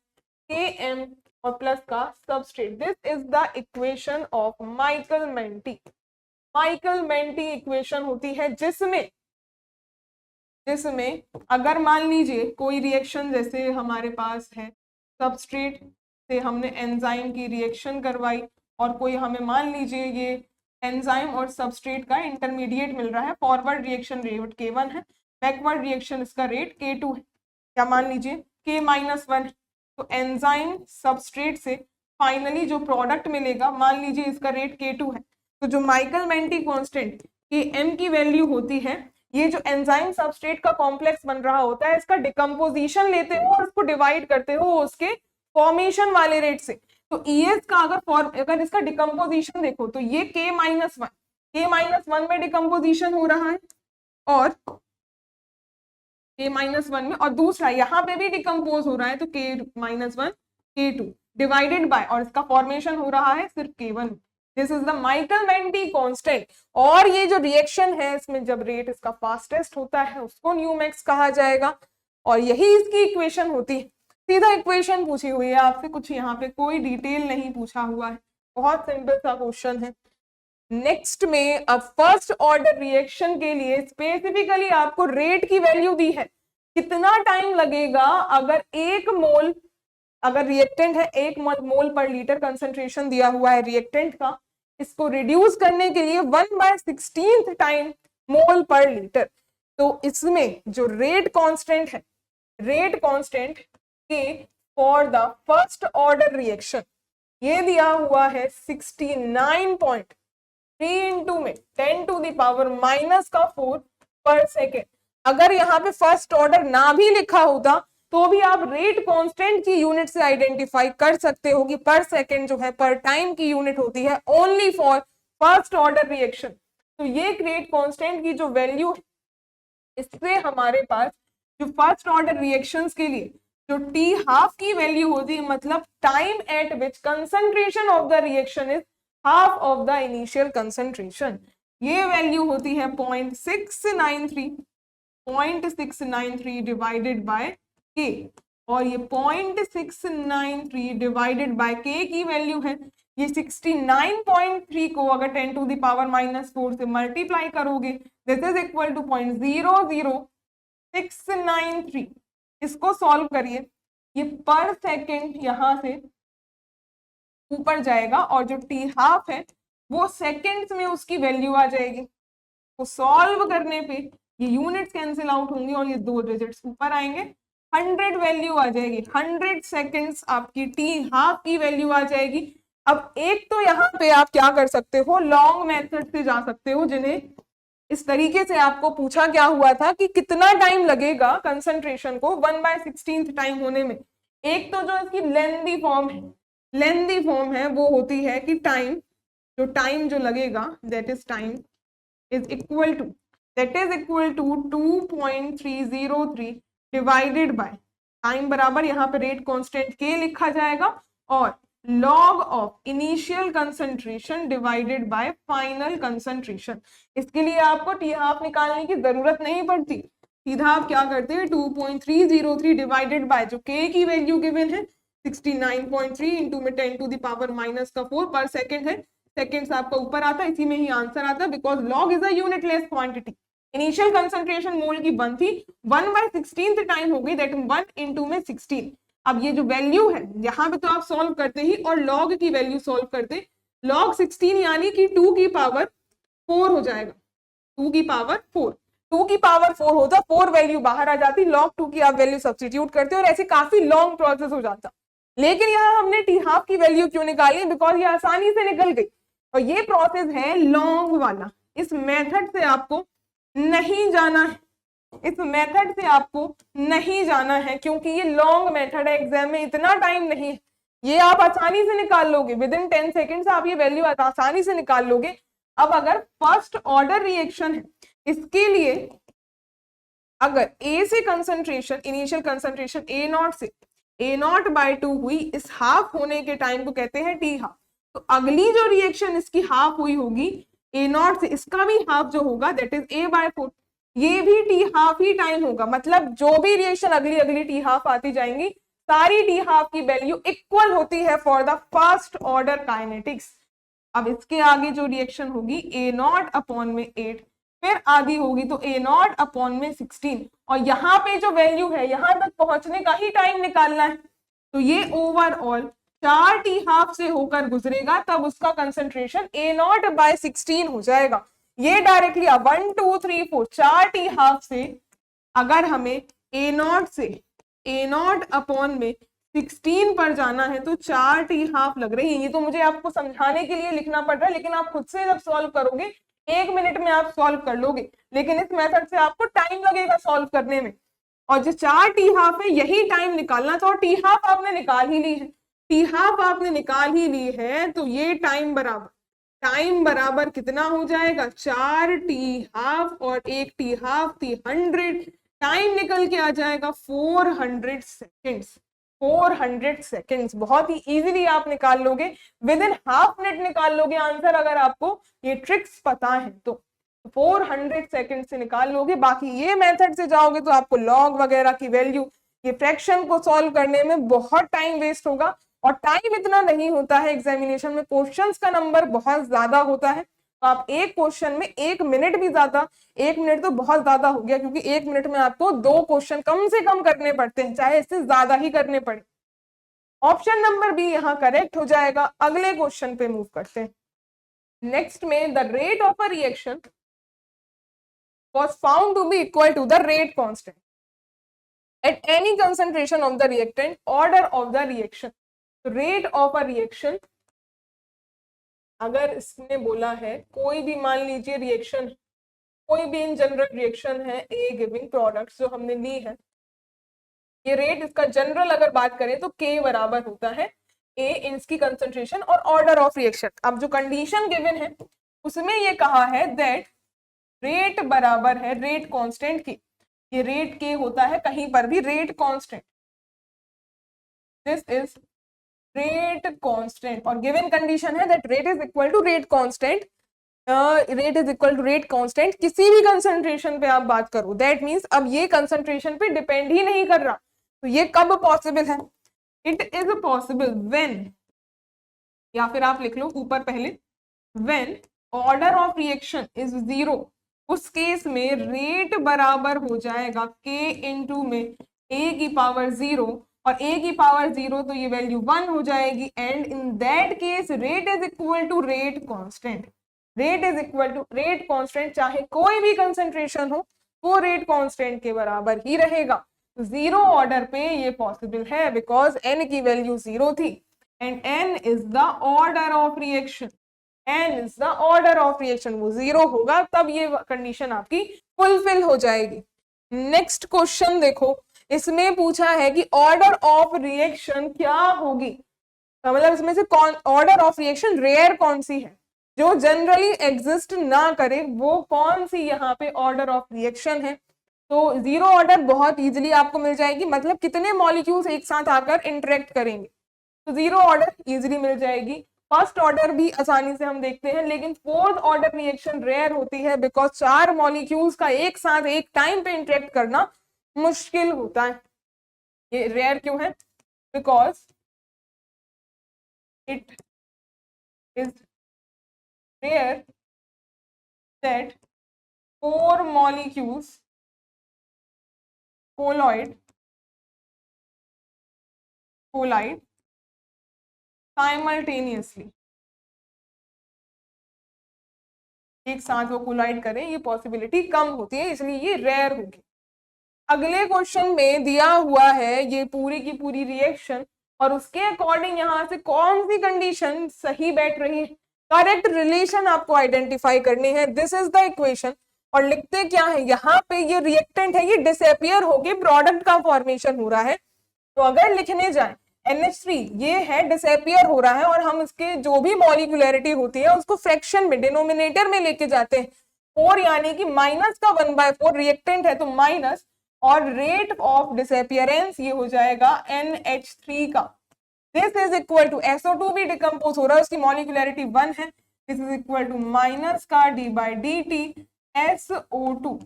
S1: Km और प्लस का substrate. This is the equation of Michaelis Menten. Michaelis Menten equation होती है जिसमें अगर मान लीजिए कोई रिएक्शन जैसे हमारे पास है सबस्ट्रेट से हमने एंजाइम की रिएक्शन करवाई और कोई हमें मान लीजिए ये एंजाइम और सबस्ट्रेट का इंटरमीडिएट मिल रहा है, फॉरवर्ड रिएक्शन रेट K1 है, बैकवर्ड रिएक्शन इसका रेट K2 है, क्या मान लीजिए K-1 है। तो एंजाइम सबस्ट्रेट से फाइनली जो प्रोडक्ट मिलेगा मान लीजिए इसका रेट K2 है। तो जो माइकल मेंटी कांस्टेंट Km की वैल्यू होती है, ये जो एंजाइम सबस्ट्रेट का कॉम्प्लेक्स बन रहा होता है, इसका डिकम्पोजिशन लेते हो और इसको डिवाइड करते हो उसके फॉर्मेशन वाले रेट से। तो ES का अगर इसका डिकम्पोजिशन देखो तो ये K-1 में डिकम्पोजिशन हो रहा है और K-1 में, और दूसरा यहाँ पे भी डिकम्पोज हो रहा है तो K-1 K2 डिवाइडेड बाय, और इसका फॉर्मेशन हो रहा है सिर्फ K1। This is the Michaelis Menten constant. और ये जो रिएक्शन है इसमें जब रेट इसका फास्टेस्ट होता है उसको न्यूमैक्स कहा जाएगा, और यही इसकी इक्वेशन होती है। सीधा इक्वेशन पूछी हुई है आपसे, कुछ यहाँ पे कोई डिटेल नहीं पूछा हुआ है, बहुत सिंपल सा क्वेश्चन है। नेक्स्ट में अब फर्स्ट ऑर्डर रिएक्शन के लिए स्पेसिफिकली आपको रेट की वैल्यू दी है, कितना टाइम लगेगा अगर एक मोल, अगर रिएक्टेंट है 1 मोल पर लीटर कंसंट्रेशन दिया हुआ है रिएक्टेंट का, इसको रिड्यूस करने के लिए 1/16 टाइम मोल पर लीटर। तो इसमें जो रेट कांस्टेंट है, रेट कांस्टेंट के for the first order reaction ये दिया हुआ है 69.3 इंटू में 10⁻⁻⁴ पर सेकेंड। अगर यहाँ पे फर्स्ट ऑर्डर ना भी लिखा होता तो भी आप रेट कांस्टेंट की यूनिट से आइडेंटिफाई कर सकते हो कि पर सेकेंड जो है पर टाइम की यूनिट होती है only for first order reaction. तो ये रेट कांस्टेंट की जो वैल्यू है, इससे हमारे पास जो फर्स्ट ऑर्डर रिएक्शंस के लिए जो T12 की वैल्यू होती है, मतलब time eight which concentration of the reaction is half of the initial concentration, ये वैल्यू होती है 0.693 डिवाइडेड बाय K, और ये 0.693 डिवाइडेड बाय K की वैल्यू है ये 69.3 को अगर 10⁻⁻⁴ से मल्टीप्लाई करोगे दिस इज इक्वल टू 0.00693। इसको सॉल्व करिए, ये पर सेकेंड यहां से ऊपर जाएगा और जो T12 है वो सेकेंड्स में उसकी वैल्यू आ जाएगी। तो सॉल्व करने पे ये यूनिट्स कैंसिल आउट होंगी और ये 2 डिजिट्स ऊपर आएंगे, 100 वैल्यू आ जाएगी, 100 सेकेंड्स आपकी T12 की वैल्यू आ जाएगी। अब एक तो यहाँ पे आप क्या कर सकते हो, लॉन्ग मेथड से जा सकते हो, जिन्हें इस तरीके से आपको पूछा क्या हुआ था कि कितना टाइम लगेगा कंसंट्रेशन को 1/16 टाइम होने में। एक तो जो इसकी लेंथी फॉर्म है वो होती है कि टाइम जो लगेगा that is equal to 2.303 divided by time बराबर यहाँ पे रेट कांस्टेंट K लिखा जाएगा और log of initial concentration divided by final concentration. इसके लिए आपको T12 निकालने की जरूरत नहीं पड़ती, सीधा आप क्या करते हैं 2.303 डिवाइडेड बाय जो K की वैल्यू गिवन है 69.3 इंटू में 10⁻⁻⁴ पर सेकेंड है, सेकेंड्स आपका ऊपर आता है, इसी में ही आंसर आता है because log is a unitless quantity. Initial concentration mole की 1 थी, 1/16 टाइम हो गई, दैट 1 इंटू में 16। अब ये जो वैल्यू है यहाँ पे तो आप सॉल्व करते ही और लॉग की वैल्यू सॉल्व करते, लॉग 16 यानी कि 2 की पावर 4 हो जाएगा, 2 की पावर 4 होता, 4 वैल्यू बाहर आ जाती, लॉग 2 की आप वैल्यू सब्स्टिट्यूट करते और ऐसे काफी लॉन्ग प्रोसेस हो जाता। लेकिन यहाँ हमने T12 की वैल्यू क्यों निकाली, बिकॉज ये आसानी से निकल गई और ये प्रोसेस है लॉन्ग वाला। इस मेथड से आपको नहीं जाना है, इस मेथड से आपको नहीं जाना है क्योंकि ये लॉन्ग मेथड है, एग्जाम में इतना टाइम नहीं है, ये आप आसानी से निकाल लोगे, विद इन 10 सेकेंड्स आप ये वैल्यू आसानी से निकाल लोगे। अब अगर फर्स्ट ऑर्डर रिएक्शन है, इसके लिए अगर A से कंसंट्रेशन, इनिशियल कंसंट्रेशन A0 से A0/2 हुई, इस हाफ होने के टाइम को कहते हैं T12। तो अगली जो रिएक्शन इसकी हाफ हुई होगी A0 से, इसका भी हाफ जो होगा दैट इज A/4, ये भी T12 ही टाइम होगा। मतलब जो भी रिएक्शन अगली T12 आती जाएंगी, सारी T12 की वैल्यू इक्वल होती है for the first order kinetics. अब इसके आगे जो रिएक्शन होगी A0/8, फिर आधी होगी तो A0/16, और यहाँ पे जो वैल्यू है यहाँ तक पहुंचने का ही टाइम निकालना है। तो ये ओवरऑल 4 टी हाफ से होकर गुजरेगा, तब उसका कंसंट्रेशन A0/16 हो जाएगा। ये डायरेक्टली 1 2 3 4 4 टी हाफ से अगर हमें A0 से A0 अपॉन में 16 पर जाना है तो 4 टी हाफ लग रही है। ये तो मुझे आपको समझाने के लिए लिखना पड़ रहा है, लेकिन आप खुद से जब सॉल्व करोगे 1 मिनट में आप सॉल्व कर लोगे, लेकिन इस मेथड से आपको टाइम लगेगा सॉल्व करने में। और जो 4 टी हाफ है यही टाइम निकालना था, और टी हाफ आपने निकाल ही ली है, टी हाफ आपने निकाल ही ली है, तो ये टाइम बराबर कितना हो जाएगा, 4 टी हाफ और 1 टी हाफ थी 100, टाइम निकल के आ जाएगा 400 सेकेंड्स। 400 सेकेंड्स बहुत ही इजीली आप निकाल लोगे, विद इन हाफ मिनट निकाल लोगे आंसर, अगर आपको ये ट्रिक्स पता है तो 400 सेकेंड से निकाल लोगे। बाकी ये मेथड से जाओगे तो आपको लॉग वगैरह की वैल्यू, ये फ्रैक्शन को सॉल्व करने में बहुत टाइम वेस्ट होगा, और टाइम इतना नहीं होता है एग्जामिनेशन में, क्वेश्चंस का नंबर बहुत ज्यादा होता है। तो आप एक क्वेश्चन में 1 मिनट भी ज्यादा, 1 मिनट तो बहुत ज्यादा हो गया, क्योंकि 1 मिनट में आपको 2 क्वेश्चन कम से कम करने पड़ते हैं, चाहे इससे ज्यादा ही करने पड़े। ऑप्शन नंबर बी यहाँ करेक्ट हो जाएगा। अगले क्वेश्चन पे मूव करते हैं। नेक्स्ट में the rate of a reaction was found to be equal to the rate constant at any concentration of the reactant. Order of the reaction, rate of a reaction, अगर इसने बोला है कोई भी मान लीजिए रिएक्शन, कोई भी इन जनरल रिएक्शन है ए गिविंग प्रोडक्ट्स जो हमने ली है, ये रेट इसका जनरल अगर बात करें तो K बराबर होता है A इसकी कंसंट्रेशन और ऑर्डर ऑफ रिएक्शन। अब जो कंडीशन गिवन है उसमें ये कहा है दैट रेट बराबर है रेट कांस्टेंट की, ये रेट के होता है कहीं पर भी rate constant, this is rate constant, और गिवन कंडीशन है that rate is equal to rate constant, rate is equal to rate constant किसी भी कंसंट्रेशन पे आप बात करो, दैट मींस अब ये कंसंट्रेशन पे डिपेंड ही नहीं कर रहा। तो ये कब पॉसिबल है, इट इज पॉसिबल व्हेन, या फिर आप लिख लो ऊपर पहले, when order of reaction is 0, उस केस में रेट बराबर हो जाएगा k इंटू में a की पावर 0, और a की पावर 0 तो ये वैल्यू 1 हो जाएगी, and in that case rate is equal to rate constant, rate is equal to rate constant, चाहे कोई भी कंसंट्रेशन हो वो रेट कांस्टेंट के बराबर ही रहेगा। 0 ऑर्डर पे ये पॉसिबल है बिकॉज n की वैल्यू 0 थी, and n is the order of reaction, n is the order of reaction, वो 0 होगा तब ये कंडीशन आपकी फुलफिल हो जाएगी। नेक्स्ट क्वेश्चन देखो, इसमें पूछा है कि ऑर्डर ऑफ रिएक्शन क्या होगी, तो मतलब इसमें से कौन ऑर्डर ऑफ रिएक्शन रेयर कौन सी है, जो जनरली एग्जिस्ट ना करे, वो कौन सी यहाँ पे ऑर्डर ऑफ रिएक्शन है। तो 0 ऑर्डर बहुत इजीली आपको मिल जाएगी, मतलब कितने मॉलिक्यूल्स एक साथ आकर इंटरेक्ट करेंगे, तो 0 ऑर्डर इजीली मिल जाएगी। फर्स्ट ऑर्डर भी आसानी से हम देखते हैं, लेकिन फोर्थ ऑर्डर रिएक्शन रेयर होती है बिकॉज 4 मॉलिक्यूल्स का एक साथ एक टाइम पे इंटरेक्ट करना मुश्किल होता है। ये रेयर क्यों है, because it is rare that 4 molecules collide simultaneously, एक साथ वो कोलाइड करें, ये पॉसिबिलिटी कम होती है, इसलिए ये रेयर होगी। अगले क्वेश्चन में दिया हुआ है ये पूरी की पूरी रिएक्शन, और उसके अकॉर्डिंग यहाँ से कौन सी कंडीशन सही बैठ रही है, करेक्ट रिलेशन आपको आइडेंटिफाई करनी है, दिस इज द इक्वेशन। और लिखते क्या है यहाँ पे, ये रिएक्टेंट है, ये डिसअपियर होके प्रोडक्ट का फॉर्मेशन हो रहा है, तो अगर लिखने जाए NH3 ये है डिसअपियर हो रहा है, और हम इसके जो भी मॉलिक्यूलरिटी होती है उसको फ्रैक्शन में डिनोमिनेटर में लेके जाते हैं 4, यानी कि माइनस का 1/4 रिएक्टेंट है तो माइनस, और रेट ऑफ डिसअपियरेंस ये हो जाएगा NH3 का, this is equal to SO2 भी डिकम्पोज हो रहा है, उसकी मॉलिक्यूलरिटी 1 है, this is equal to minus का d/dt SO2,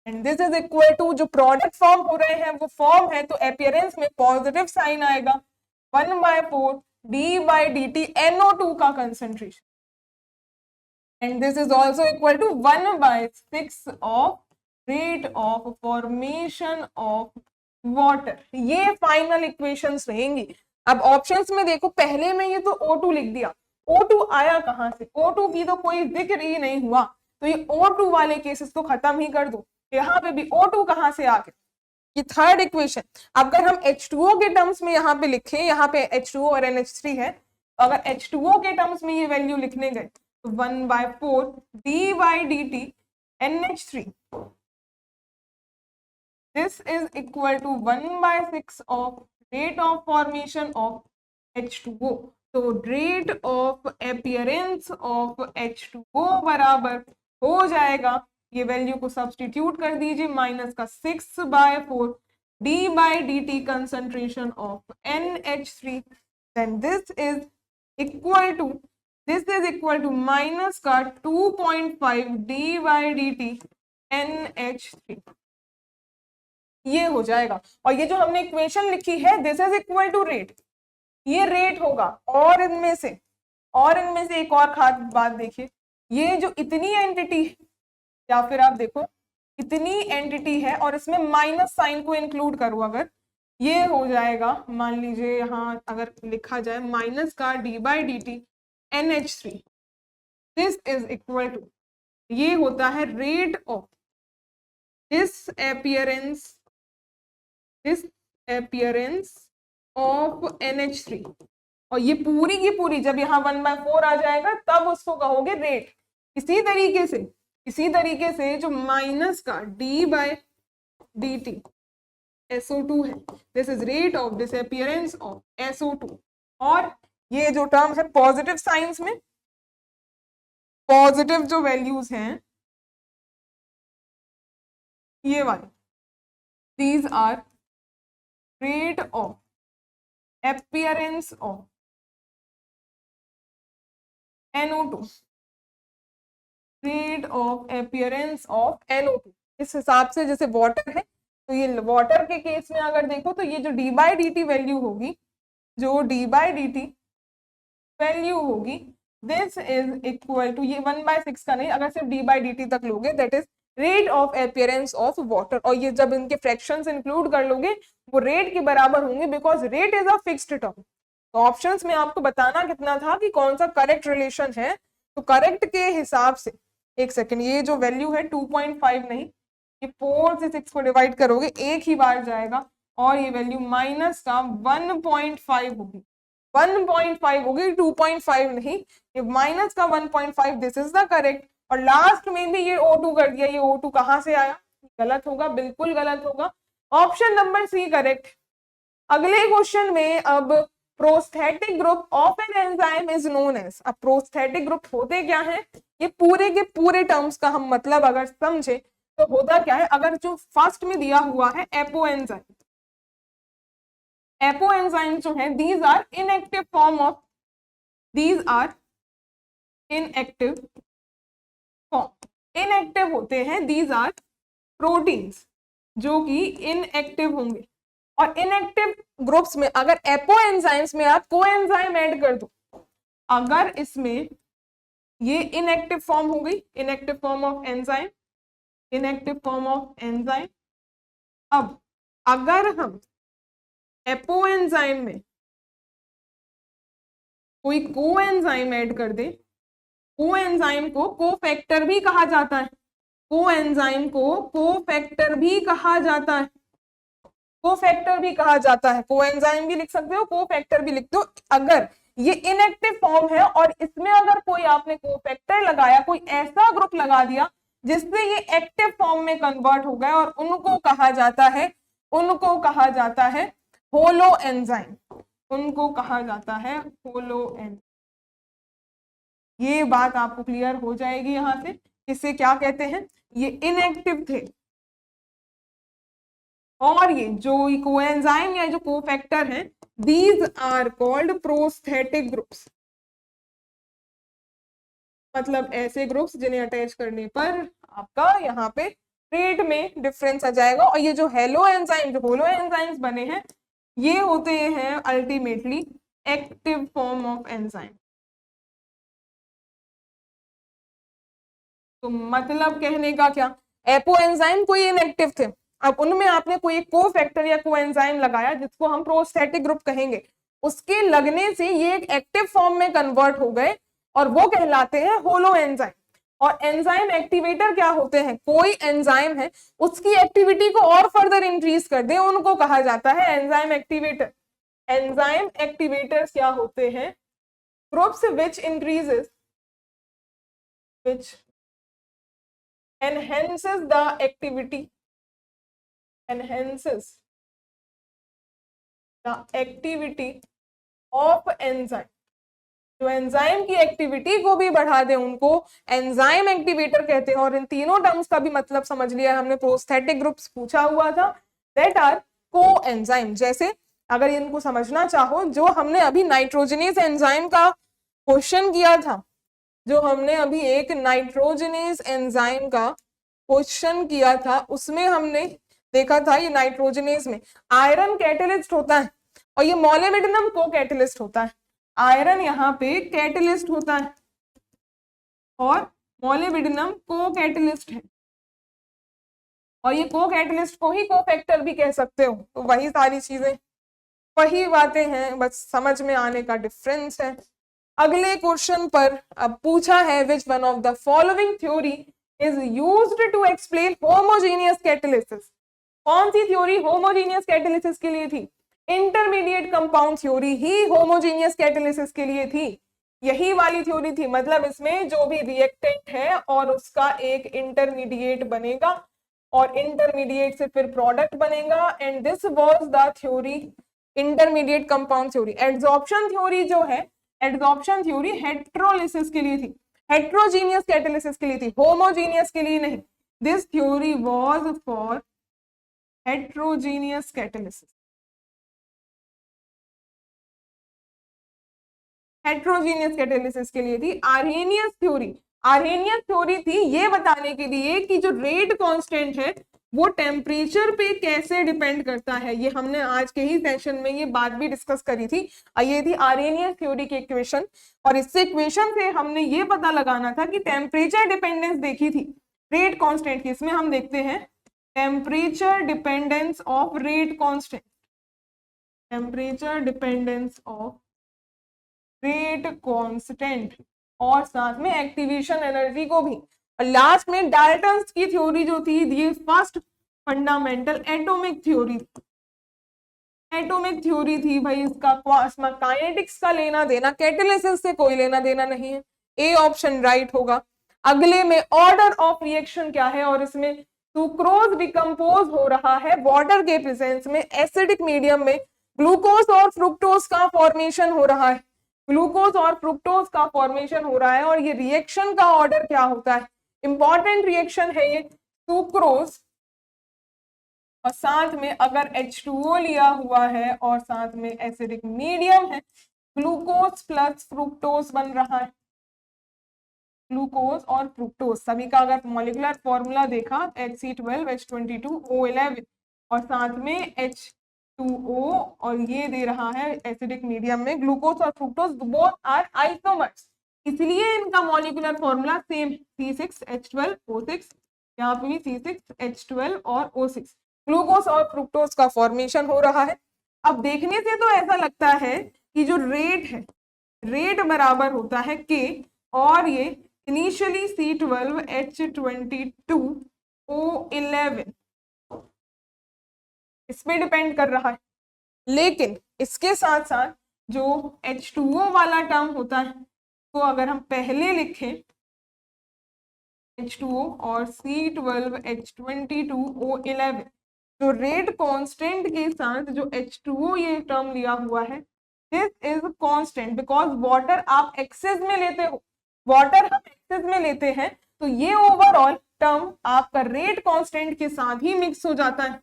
S1: and this is equal to जो प्रोडक्ट फॉर्म हो रहे हैं वो फॉर्म है, तो अपीयरेंस में पॉजिटिव साइन आएगा, 1/4 d/dt NO2 का concentration, and this is also equal to 1/6 of rate of formation of water. ये फाइनल इक्वेशंस रहेंगी। अब ऑप्शंस में देखो, पहले में ये तो O2 लिख दिया, O2 आया कहां से, O2 की तो कोई जिक्र ही नहीं हुआ, तो ये O2 वाले केसेस तो खत्म ही कर दो। यहाँ पे भी O2 कहां से आ गया, ये थर्ड इक्वेशन। अगर हम H2O के टर्म्स में यहाँ पे लिखें, यहाँ पे H2O और NH3 है, अगर H2O के टर्म्स में ये वैल्यू लिखने गए तो 1/4 d/dt NH3, this is equal to 1/6 of rate of formation of H2O। तो rate of appearance of H2O बराबर हो जाएगा, ये वैल्यू को सब्स्टिट्यूट कर दीजिए, माइनस का 6/4 d/dt concentration of NH3, then this is equal to minus का 2.5 d/dt NH3, ये हो जाएगा। और ये जो हमने इक्वेशन लिखी है, this is equal to rate, ये रेट होगा। और इनमें से एक और खास बात देखिए, ये जो इतनी एंटिटी है, या फिर आप देखो इतनी एंटिटी है और इसमें माइनस साइन को इंक्लूड करो, अगर ये हो जाएगा, मान लीजिए यहाँ अगर लिखा जाए माइनस का d/dt NH3, this is equal to, ये होता है rate of disappearance of NH3। और ये पूरी की पूरी जब यहाँ 1/4 आ जाएगा तब उसको कहोगे रेट। इसी तरीके से जो माइनस का d/dt SO2 है, this is rate of disappearance of SO2। और ये जो टर्म है पॉजिटिव साइंस में, पॉजिटिव जो वैल्यूज हैं ये वाली, these are rate of appearance of NO2, rate of appearance of NO2। इस हिसाब से जैसे वाटर है, तो ये वाटर के केस में अगर देखो तो ये जो d/dt वैल्यू होगी, दिस इज इक्वल टू, ये 1/6 का नहीं, अगर सिर्फ d/dt तक लोगे that is rate of appearance of water. और ये जब इनके फ्रैक्शंस इंक्लूड कर लोगे वो रेट के बराबर होंगे, because rate is a fixed term. तो ऑप्शंस में आपको बताना कितना था कि कौन सा करेक्ट रिलेशन है। तो करेक्ट के हिसाब से, एक सेकेंड, ये जो वैल्यू है 2.5 नहीं, ये 4 से 6 को डिवाइड करोगे एक ही बार जाएगा, और ये वैल्यू माइनस का 1.5 होगी, 2.5 नहीं, ये माइनस का 1.5, दिस इज द करेक्ट। और लास्ट में भी ये O2 कर दिया, ये O2 कहां से आया, गलत होगा, बिल्कुल गलत होगा, ऑप्शन नंबर सी करेक्ट। अगले क्वेश्चन में अब prosthetic group of an enzyme is known as. अब प्रोस्थेटिक ग्रुप होते क्या है, ये पूरे के पूरे टर्म्स का हम मतलब अगर समझे तो होता क्या है। अगर जो फर्स्ट में दिया हुआ है एपो एंजाइम जो है, these are inactive form of, inactive होते हैं, दीज आर प्रोटीन्स जो कि इनएक्टिव होंगे। और इनएक्टिव ग्रुप्स में अगर एपो एंजाइम्स में आप कोएंजाइम ऐड कर दो, अगर इसमें ये इनएक्टिव फॉर्म हो गई, इनएक्टिव फॉर्म ऑफ एंजाइम। अब अगर हम एपो एंजाइम में कोई कोएंजाइम ऐड कर दे, कोएंजाइम को कोफैक्टर भी कहा जाता है, कोएंजाइम को कोफैक्टर भी कहा जाता है, कोएंजाइम भी लिख सकते हो, कोफैक्टर भी लिख दो। अगर ये इनएक्टिव फॉर्म है और इसमें अगर कोई आपने कोफैक्टर लगाया, कोई ऐसा ग्रुप लगा दिया जिससे ये एक्टिव फॉर्म में कन्वर्ट हो गया, और उनको कहा जाता है होलो एंजाइम, ये बात आपको क्लियर हो जाएगी यहां से। इसे क्या कहते हैं, ये इनएक्टिव थे, और ये जो कोएंजाइम या जो कोफैक्टर हैं, these are called prosthetic groups, मतलब ऐसे ग्रुप्स जिन्हें अटैच करने पर आपका यहाँ पे रेट में डिफरेंस आ जाएगा। और ये जो होलो एंजाइम्स बने हैं, ये होते हैं ultimately active form of enzyme. तो मतलब कहने का क्या, एपो एंजाइम कोई इनएक्टिव थे, अब उनमें आपने कोई कोफैक्टर या कोएंजाइम लगाया जिसको हम प्रोस्थेटिक ग्रुप कहेंगे, उसके लगने से ये एक एक्टिव फॉर्म में कन्वर्ट हो गए और वो कहलाते हैं होलो एंजाइम। और एंजाइम एक्टिवेटर क्या होते हैं, कोई एंजाइम है उसकी एक्टिविटी को और फर्दर इंक्रीज कर दे, उनको कहा जाता है एंजाइम एक्टिवेटर। एंजाइम एक्टिवेटर्स क्या होते हैं, groups which increases which enhances the activity of enzyme, जो एंजाइम की एक्टिविटी को भी बढ़ा दे उनको एंजाइम एक्टिवेटर कहते हैं। और इन तीनों टर्म्स का भी मतलब समझ लिया हमने, प्रोस्थेटिक ग्रुप्स पूछा हुआ था, दैट आर को एंजाइम। जैसे अगर इनको समझना चाहो, जो हमने अभी नाइट्रोजनेज एंजाइम का क्वेश्चन किया था, जो हमने अभी एक नाइट्रोजनेज एंजाइम का क्वेश्चन किया था, उसमें हमने देखा था ये नाइट्रोजनेज में आयरन कैटेलिस्ट होता है और ये मोलिब्डेनम को कैटेलिस्ट होता है। आयरन यहाँ पे कैटेलिस्ट होता है और मोलिब्डेनम को कैटेलिस्ट है, और ये को कैटेलिस्ट को ही को फैक्टर भी कह सकते हो। तो वही सारी चीजें, वही बातें हैं, बस समझ में आने का डिफरेंस है। अगले क्वेश्चन पर अब पूछा है, which one of the following theory is used to explain homogeneous catalysis. कौन सी थ्योरी होमोजेनियस कैटालिसिस के लिए थी, इंटरमीडिएट कंपाउंड थ्योरी ही होमोजेनियस कैटालिसिस के लिए थी, यही वाली थ्योरी थी। मतलब इसमें जो भी रिएक्टेंट है और उसका एक इंटरमीडिएट बनेगा और इंटरमीडिएट से फिर प्रोडक्ट बनेगा, and this was the theory intermediate compound theory. Adsorption theory जो है, एड्सॉर्प्शन थ्योरी हेट्रोलिसिस के लिए थी, हेट्रोजीनियस कैटालिसिस के लिए थी, होमोजीनियस के लिए नहीं। This theory was for heterogeneous catalysis, heterogeneous catalysis के लिए थी। आर्हेनियस थ्योरी, आर्हेनियस थ्योरी थी ये बताने के लिए कि जो रेट कांस्टेंट है वो टेम्परेचर पे कैसे डिपेंड करता है। ये हमने आज के ही सेशन में ये बात भी डिस्कस करी थी। ये थी आर्हेनियस थ्योरी की इक्वेशन, और इससे इक्वेशन से हमने ये पता लगाना था कि टेम्परेचर डिपेंडेंस देखी थी रेट कांस्टेंट की। इसमें हम देखते हैं temperature dependence of rate constant, temperature dependence of rate constant, और साथ में एक्टिवेशन एनर्जी को भी। और लास्ट में डाल्टन्स की थ्योरी जो थी, ये first fundamental atomic theory, atomic theory थी भाई। इसका काइनेटिक्स का लेना देना कैटालिसिस से कोई लेना देना नहीं है, ए ऑप्शन राइट होगा। अगले में ऑर्डर ऑफ रिएक्शन क्या है, और इसमें सुक्रोज डिकम्पोज हो रहा है वाटर के प्रेजेंस में, एसिडिक मीडियम में ग्लूकोज और फ्रुक्टोज का फॉर्मेशन हो रहा है, ग्लूकोज और फ्रुक्टोज का फॉर्मेशन हो रहा है। और ये रिएक्शन का ऑर्डर क्या होता है, इंपॉर्टेंट रिएक्शन है ये, सुक्रोज और साथ में अगर H2O लिया हुआ है और साथ में एसिडिक मीडियम है, ग्लूकोज प्लस फ्रुक्टोज बन रहा है, ग्लूकोज और फ्रुक्टोज सभी का अगर मॉलिक्यूलर फॉर्मूला देखा Hc12 H22O11 और साथ में H2O, और ये दे रहा है एसिडिक मीडियम में ग्लूकोज और फ्रुक्टोज, बोथ आर आइसोमर्स, इसलिए इनका मॉलिक्यूलर फॉर्मूला सेम C6H12O6, यहाँ पे भी C6H12 और O6, ग्लूकोज और फ्रुक्टोज का फॉर्मेशन हो रहा है। अब देखने से तो ऐसा लगता है कि जो रेट है, रेट बराबर होता है K, और ये इनिशियली C12H22O11 इस पे डिपेंड कर रहा है, लेकिन इसके साथ साथ जो H2O वाला टर्म होता है, तो अगर हम पहले लिखें H2O और C12H22O11, तो रेट कांस्टेंट के साथ जो H2O ये टर्म लिया हुआ है, this is constant because water आप एक्सेस में लेते हो, वाटर हम एक्सेस में लेते हैं, तो ये ओवरऑल टर्म आपका रेट कांस्टेंट के साथ ही मिक्स हो जाता है।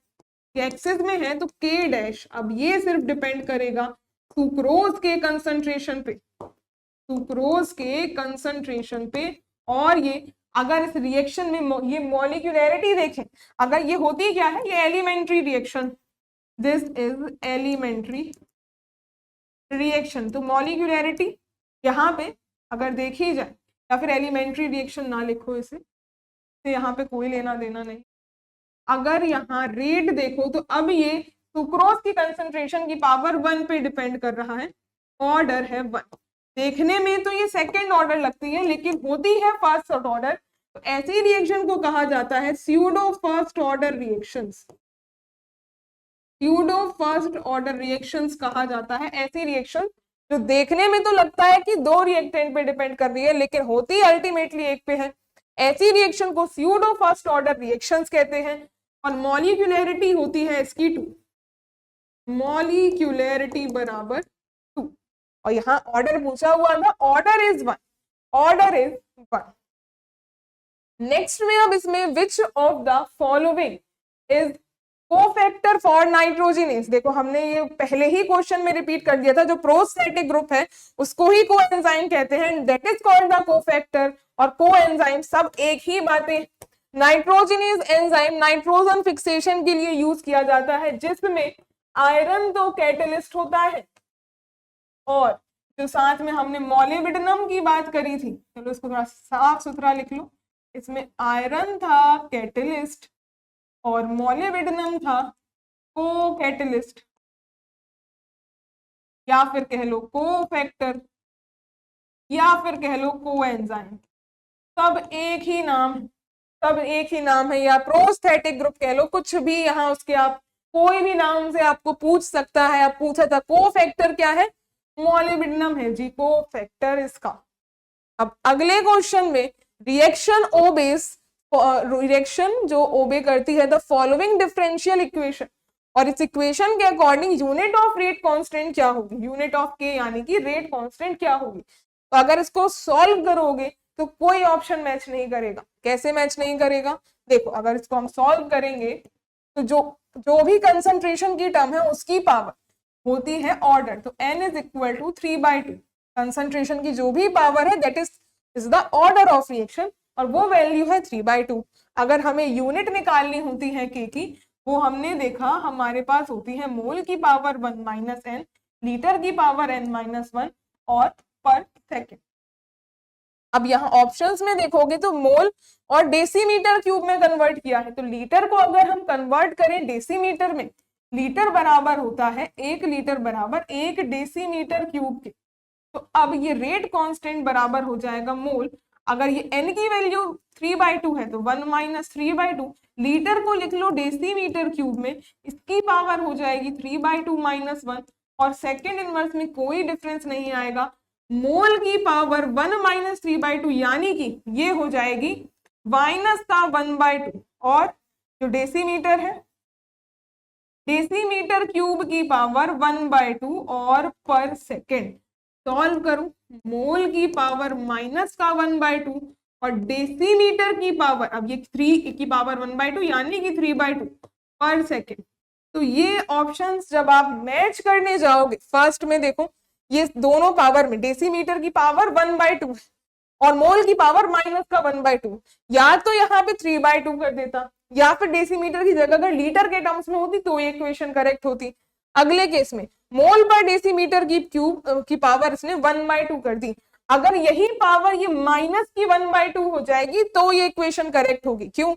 S1: एक्सेस में है तो K डैश, अब ये सिर्फ डिपेंड करेगा सुक्रोज के कंसंट्रेशन पे, सुक्रोज के कंसंट्रेशन पे। और ये अगर इस रिएक्शन में ये मॉलिक्यूलैरिटी देखें, अगर ये होती क्या है, ये elementary reaction, this is elementary reaction, तो मॉलिक्यूलैरिटी यहाँ पे अगर देखी जाए, या फिर एलिमेंट्री रिएक्शन ना लिखो इसे, तो यहाँ पे कोई लेना देना नहीं। अगर यहाँ रेट देखो तो अब ये सुक्रोज की कंसंट्रेशन की पावर 1 पे डिपेंड कर रहा है, ऑर्डर है 1। देखने में तो ये सेकेंड ऑर्डर लगती है लेकिन होती है फर्स्ट ऑर्डर। तो ऐसी रिएक्शन को कहा जाता है pseudo first order reactions. Pseudo first order reactions कहा जाता है ऐसी रिएक्शन जो देखने में तो लगता है कि दो रिएक्टेंट पे डिपेंड कर रही है लेकिन होती अल्टीमेटली एक पे है। ऐसी रिएक्शन को स्यूडो फर्स्ट ऑर्डर रिएक्शंस कहते हैं और मॉलिक्यूलरिटी होती है इसकी 2, मॉलिक्यूलरिटी बराबर 2। और यहाँ ऑर्डर पूछा हुआ था, order is 1, order is 1। Next में अब इसमें विच of the following is cofactor for nitrogenous. देखो हमने ये पहले ही क्वेश्चन में रिपीट कर दिया था, जो प्रोस्टैटिक ग्रुप है उसको ही कोएंजाइम कहते हैं, that is called the cofactor. और कोएंजाइम सब एक ही बातें। नाइट्रोजिनेस एंजाइम नाइट्रोजन फिक्सेशन के लिए यूज किया जाता है जिसमें आयरन तो कैटलिस्ट होता है और जो साथ में हमने मॉलिब्डेनम की बात करी थी, चलो इसको थोड़ा साफ सुथरा लिख लो, इसमें आयरन था कैटलिस्ट और मॉलिब्डेनम था को कैटलिस्ट या फिर कह लो कोफैक्टर या फिर कह लो कोएंजाइम। सब एक ही नाम है, सब एक ही नाम है, या प्रोस्थेटिक ग्रुप कह लो, कुछ भी यहाँ उसके आप कोई भी नाम से आपको पूछ सकता है। आप पूछा था कोफैक्टर क्या है, मॉलिब्डेनम है जी, कोफैक्टर इसका। अब अगले क्वेश्चन में रिएक्शन ओबेस, रिएक्शन जो ओबे करती है द फॉलोइंग डिफरेंशियल इक्वेशन, और इस इक्वेशन के according unit of rate constant क्या होगी, यूनिट ऑफ के यानी कि रेट कांस्टेंट क्या होगी। तो अगर इसको सॉल्व करोगे तो कोई ऑप्शन मैच नहीं करेगा। कैसे मैच नहीं करेगा, देखो अगर इसको हम सॉल्व करेंगे तो जो भी कंसंट्रेशन की टर्म है उसकी पावर होती है ऑर्डर, तो n is equal to 3/2। Concentration की जो भी पावर है that is the order of reaction और वो वैल्यू है 3/2। अगर हमें यूनिट निकालनी होती है k की, वो हमने देखा हमारे पास होती है मोल की पावर 1 - n, लीटर की पावर n-1 और पर सेकेंड। अब यहाँ ऑप्शंस में देखोगे तो मोल और डेसीमीटर क्यूब में कन्वर्ट किया है, तो लीटर को अगर हम कन्वर्ट करें डेसीमीटर में, लीटर बराबर होता है 1 लीटर बराबर 1 डेसीमीटर क्यूब के। तो अब ये रेट कांस्टेंट बराबर हो जाएगा मोल। अगर ये n की वैल्यू 3/2 है तो 1 - 3/2, लीटर को लिख लो डेसीमीटर क्यूब में, इसकी पावर हो जाएगी 3/2 - 1 और सेकेंड इनवर्स में कोई डिफरेंस नहीं आएगा। मोल की पावर 1 - 3/2 यानी कि ये हो जाएगी माइनस का 1/2 और जो डेसीमीटर है डेसीमीटर क्यूब की पावर 1/2 और पर सेकेंड। सॉल्व करूं, मोल की पावर माइनस का 1/2 और डेसीमीटर की पावर, अब ये 3 की पावर 1/2 यानी कि 3/2 पर सेकेंड। तो ये ऑप्शंस जब आप मैच करने जाओगे, फर्स्ट में देखो ये दोनों पावर में डेसीमीटर की पावर 1/2 और मोल की पावर माइनस का 1/2, या तो यहाँ पे 3/2 कर देता या फिर डेसीमीटर की जगह अगर लीटर के टर्म्स में होती तो ये इक्वेशन करेक्ट होती। अगले केस में मोल पर डेसीमीटर की क्यूब की पावर इसने 1/2 कर दी, अगर यही पावर ये माइनस की 1/2 हो जाएगी तो ये इक्वेशन करेक्ट होगी। क्यों,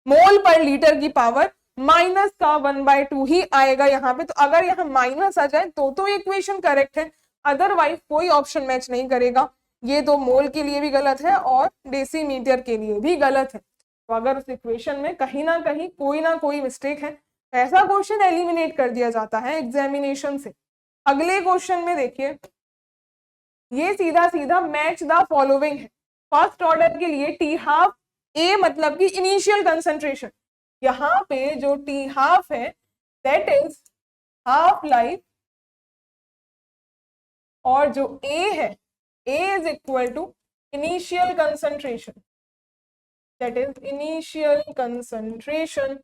S1: मोल पर लीटर की पावर माइनस का 1/2 ही आएगा यहाँ पे, तो अगर यहाँ माइनस आ जाए तो इक्वेशन करेक्ट है, अदरवाइज कोई ऑप्शन मैच नहीं करेगा। ये तो मोल के लिए भी गलत है और डेसीमीटर के लिए भी गलत है। तो अगर उस इक्वेशन में कहीं ना कहीं कोई ना कोई मिस्टेक है, ऐसा क्वेश्चन एलिमिनेट कर दिया जाता है एग्जामिनेशन से। अगले क्वेश्चन में देखिए, ये सीधा सीधा मैच द फॉलोइंग है। फर्स्ट ऑर्डर के लिए टी हाफ ए मतलब कि इनिशियल कंसंट्रेशन, यहाँ पे जो टी हाफ है दैट इज हाफ लाइफ, और जो ए है A is equal to initial concentration, that is initial concentration.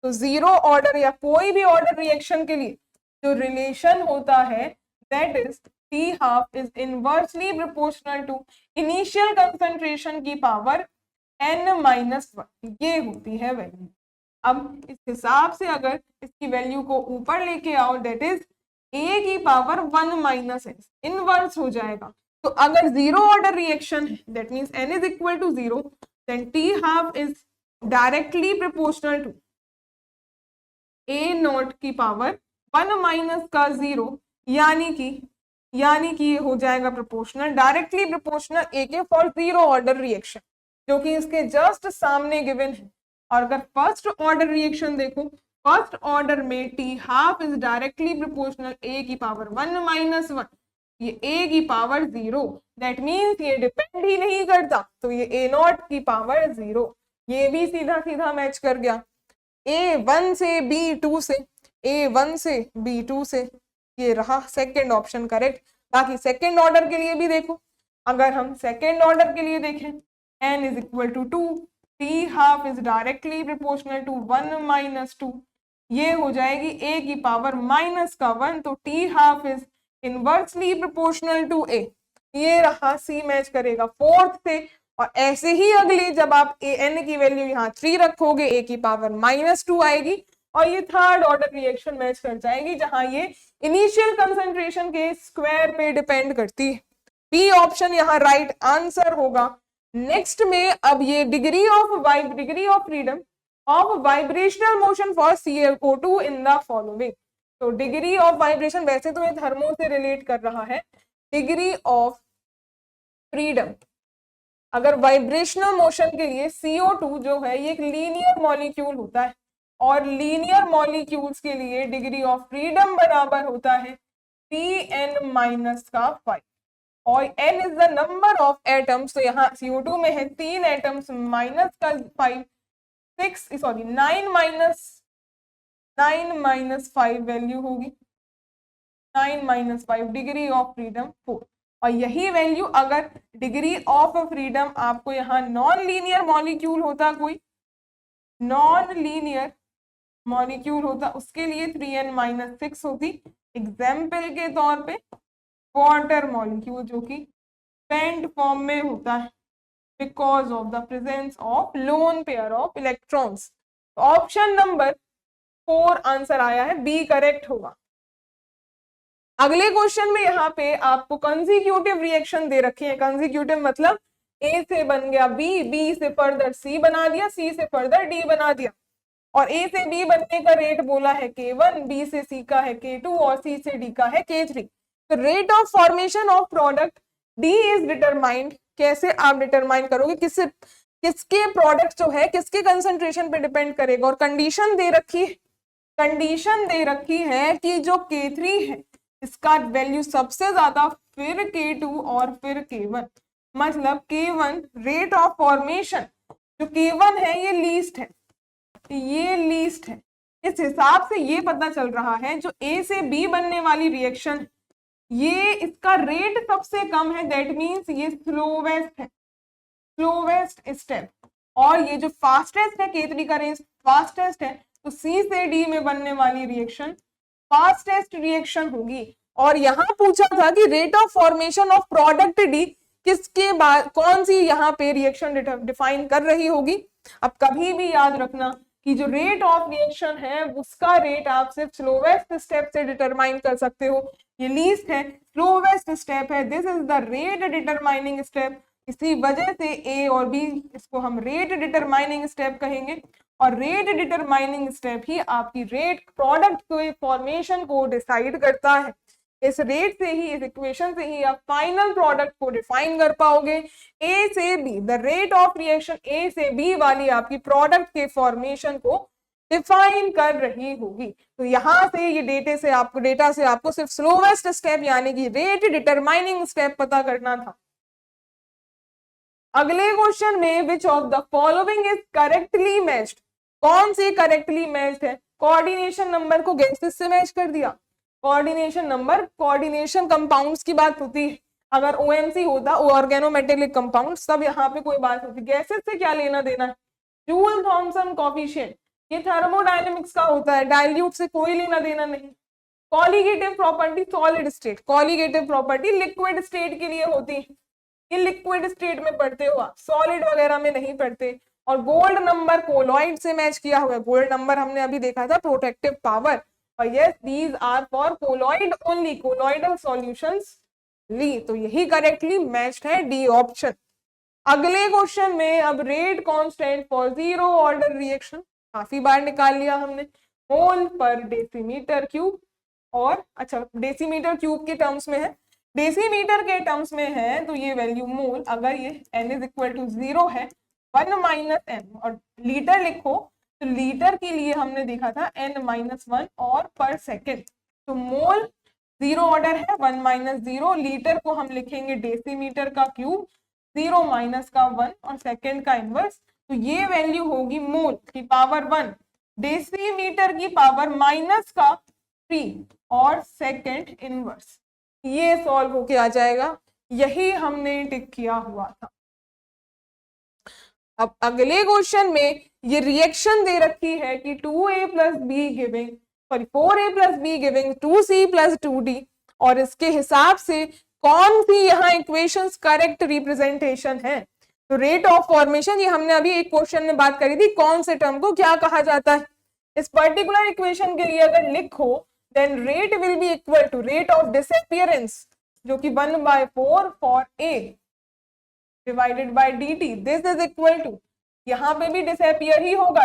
S1: तो जीरो ऑर्डर या कोई भी ऑर्डर रिएक्शन के लिए जो रिलेशन होता है that is t half is inversely proportional to initial concentration की पावर n-1, ये होती है वैल्यू। अब इस हिसाब से अगर इसकी वैल्यू को ऊपर लेके आओ दैट इज a की पावर 1 - s, इनवर्स हो जाएगा। तो अगर जीरो ऑर्डर रिएक्शन है that means n is equal to 0, then t half is directly proportional to a naught की पावर 1 माइनस का 0, यानी कि ये हो जाएगा प्रोपोर्शनल, डायरेक्टली प्रोपोर्शनल ए के फॉर जीरो ऑर्डर रिएक्शन, जो कि इसके जस्ट सामने गिवन है। और अगर फर्स्ट ऑर्डर रिएक्शन देखो, फर्स्ट ऑर्डर में T half is directly proportional ए की पावर 1 माइनस 1, ये ए की पावर 0, दैट मीन्स ये डिपेंड ही नहीं करता, तो ये ए नॉट की पावर 0, ये भी सीधा सीधा मैच कर गया। A1 से B2 से, A1 से B2 से, ये रहा सेकेंड ऑप्शन करेक्ट। बाकी सेकेंड ऑर्डर के लिए भी देखो, अगर हम सेकेंड ऑर्डर के लिए देखें, n is equal to 2, t half is directly proportional to 1 minus 2, ये हो जाएगी a की पावर माइनस का 1, तो t half is inversely proportional to a, ये रहा सी मैच करेगा फोर्थ से। और ऐसे ही अगले जब आप an की वैल्यू यहाँ 3 रखोगे, a की पावर माइनस 2 आएगी, और ये थर्ड ऑर्डर रिएक्शन मैच कर जाएगी, जहां ये इनिशियल कंसंट्रेशन के स्क्वायर पे डिपेंड करती है। बी ऑप्शन यहाँ राइट आंसर होगा। नेक्स्ट में अब ये degree of freedom of vibrational motion for ClO2 in the following. तो डिग्री ऑफ वाइब्रेशन, वैसे तो ये थर्मो से रिलेट कर रहा है, डिग्री ऑफ फ्रीडम अगर वाइब्रेशनल मोशन के लिए CO2 जो है ये एक लीनियर मॉलिक्यूल होता है, और लीनियर मॉलिक्यूल्स के लिए डिग्री ऑफ फ्रीडम बराबर होता है Cn माइनस का 5, और n is the number of atoms, तो यहाँ CO2 में है 3 एटम्स, माइनस का 5, 9 माइनस 5 वैल्यू होगी, 9 माइनस 5, डिग्री ऑफ फ्रीडम 4। और यही वैल्यू अगर डिग्री ऑफ फ्रीडम आपको यहाँ नॉन लीनियर मॉलिक्यूल होता, कोई नॉन लीनियर मॉलिक्यूल होता, उसके लिए 3n माइनस 6 होती। एग्जाम्पल के तौर पे वाटर मॉलिक्यूल जो कि पेंट फॉर्म में होता है because of the presence of lone pair of electrons. Option number 4 answer आया है, बी करेक्ट होगा। अगले क्वेश्चन में यहाँ पे आपको कंसेक्यूटिव रिएक्शन दे रखे हैं। कंसेक्यूटिव मतलब ए से बन गया बी, बी से फर्दर सी बना दिया, सी से फर्दर डी बना दिया, और ए से बी बनने का रेट बोला है K1, बी से सी का है K2 और सी से डी का है K3। तो rate of formation of product D is determined, कैसे आप डिटरमाइन करोगे, किसके प्रोडक्ट जो है किसके कंसेंट्रेशन पे डिपेंड करेगा। और कंडीशन दे रखी है कि जो K3 है इसका वैल्यू सबसे ज्यादा, फिर K2 और फिर K1, मतलब K1 रेट ऑफ फॉर्मेशन, जो K1 है ये लीस्ट है, इस हिसाब से ये पता चल रहा है जो A से B बनने वाली रिएक्शन ये इसका रेट सबसे कम है, दैट मींस ये स्लोवेस्ट स्टेप, और ये जो फास्टेस्ट है K3 का रेंज फास्टेस्ट है, तो C से D में बनने वाली रिएक्शन फास्टेस्ट रिएक्शन होगी। और यहाँ पूछा था कि rate of formation of product D किसके बाद कौन सी यहाँ पे रिएक्शन डिफाइन कर रही होगी। अब कभी भी याद रखना कि जो रेट ऑफ रिएक्शन है उसका रेट आप सिर्फ स्लोवेस्ट स्टेप से डिटरमाइन कर सकते हो, ये लीस्ट है, स्लोवेस्ट स्टेप है, this is the rate determining step. इसी वजह से ए और बी इसको हम रेट डिटरमाइनिंग स्टेप कहेंगे, और रेट डिटरमाइनिंग स्टेप ही आपकी रेट प्रोडक्ट के फॉर्मेशन को डिसाइड करता है। इस रेट से ही, इस इक्वेशन से ही आप फाइनल प्रोडक्ट को डिफाइन कर पाओगे। ए से B, the rate of reaction A से बी वाली आपकी प्रोडक्ट के फॉर्मेशन को डिफाइन कर रही होगी। तो यहां से ये डेटा से आपको सिर्फ स्लोवेस्ट स्टेप यानी कि रेट डिटरमाइनिंग स्टेप पता करना था। अगले क्वेश्चन में विच of the following is correctly matched, कौन सी करेक्टली मैच्ड है। कोऑर्डिनेशन नंबर को गैसेस से मैच कर दिया, कोऑर्डिनेशन नंबर, कोऑर्डिनेशन कंपाउंड्स की बात होती है, अगर OMC होता ऑर्गेनोमेटेलिक कंपाउंड तब यहाँ पे कोई बात होती, गैसेस से क्या लेना देना है। जूल थॉमसन कोफिशिएंट ये थर्मोडायनेमिक्स का होता है, डाइल्यूट से कोई लेना देना नहीं। Colligative property solid state, colligative property liquid state के लिए होती है, ये लिक्विड स्टेट में पढ़ते हो आप, सॉलिड वगैरह में नहीं पढ़ते। और गोल्ड नंबर कोलॉइड से मैच किया हुआ है, गोल्ड नंबर हमने अभी देखा था प्रोटेक्टिव पावर, और yes these are for colloid only, colloidal solutions ली, तो यही करेक्टली मैच्ड है डी ऑप्शन। अगले क्वेश्चन में अब rate constant for zero order reaction काफी बार निकाल लिया हमने, मोल पर डेसीमीटर क्यूब, और अच्छा डेसीमीटर क्यूब के टर्म्स में है, डेसीमीटर के टर्म्स में है तो ये वैल्यू मोल, अगर ये n इज इक्वल टू 0 है 1 माइनस n, और लीटर लिखो तो लीटर के लिए हमने देखा था n माइनस 1 और पर सेकेंड, तो मोल 0 ऑर्डर है 1 माइनस 0, लीटर को हम लिखेंगे डेसीमीटर का क्यूब, 0 माइनस का 1 और सेकेंड का इनवर्स, तो ये वैल्यू होगी मोल की पावर 1 डेसीमीटर की पावर माइनस का 3 और सेकेंड इनवर्स। ये सॉल्व होके आ जाएगा, यही हमने टिक किया हुआ था। अब अगले क्वेश्चन में ये रिएक्शन दे रखी है कि 2a plus be giving, sorry 4a plus be giving 2c plus 2d, और इसके हिसाब से कौन सी यहाँ इक्वेशंस करेक्ट रिप्रेजेंटेशन है। तो रेट ऑफ फॉर्मेशन, ये हमने अभी एक क्वेश्चन में बात करी थी, कौन से टर्म को क्या कहा जाता है। इस पर्टिकुलर इक्वेशन के लिए अगर लिखो then rate will be equal to rate of disappearance जो कि 1/4 for A divided by dt, this is equal to, यहाँ पे भी disappear ही होगा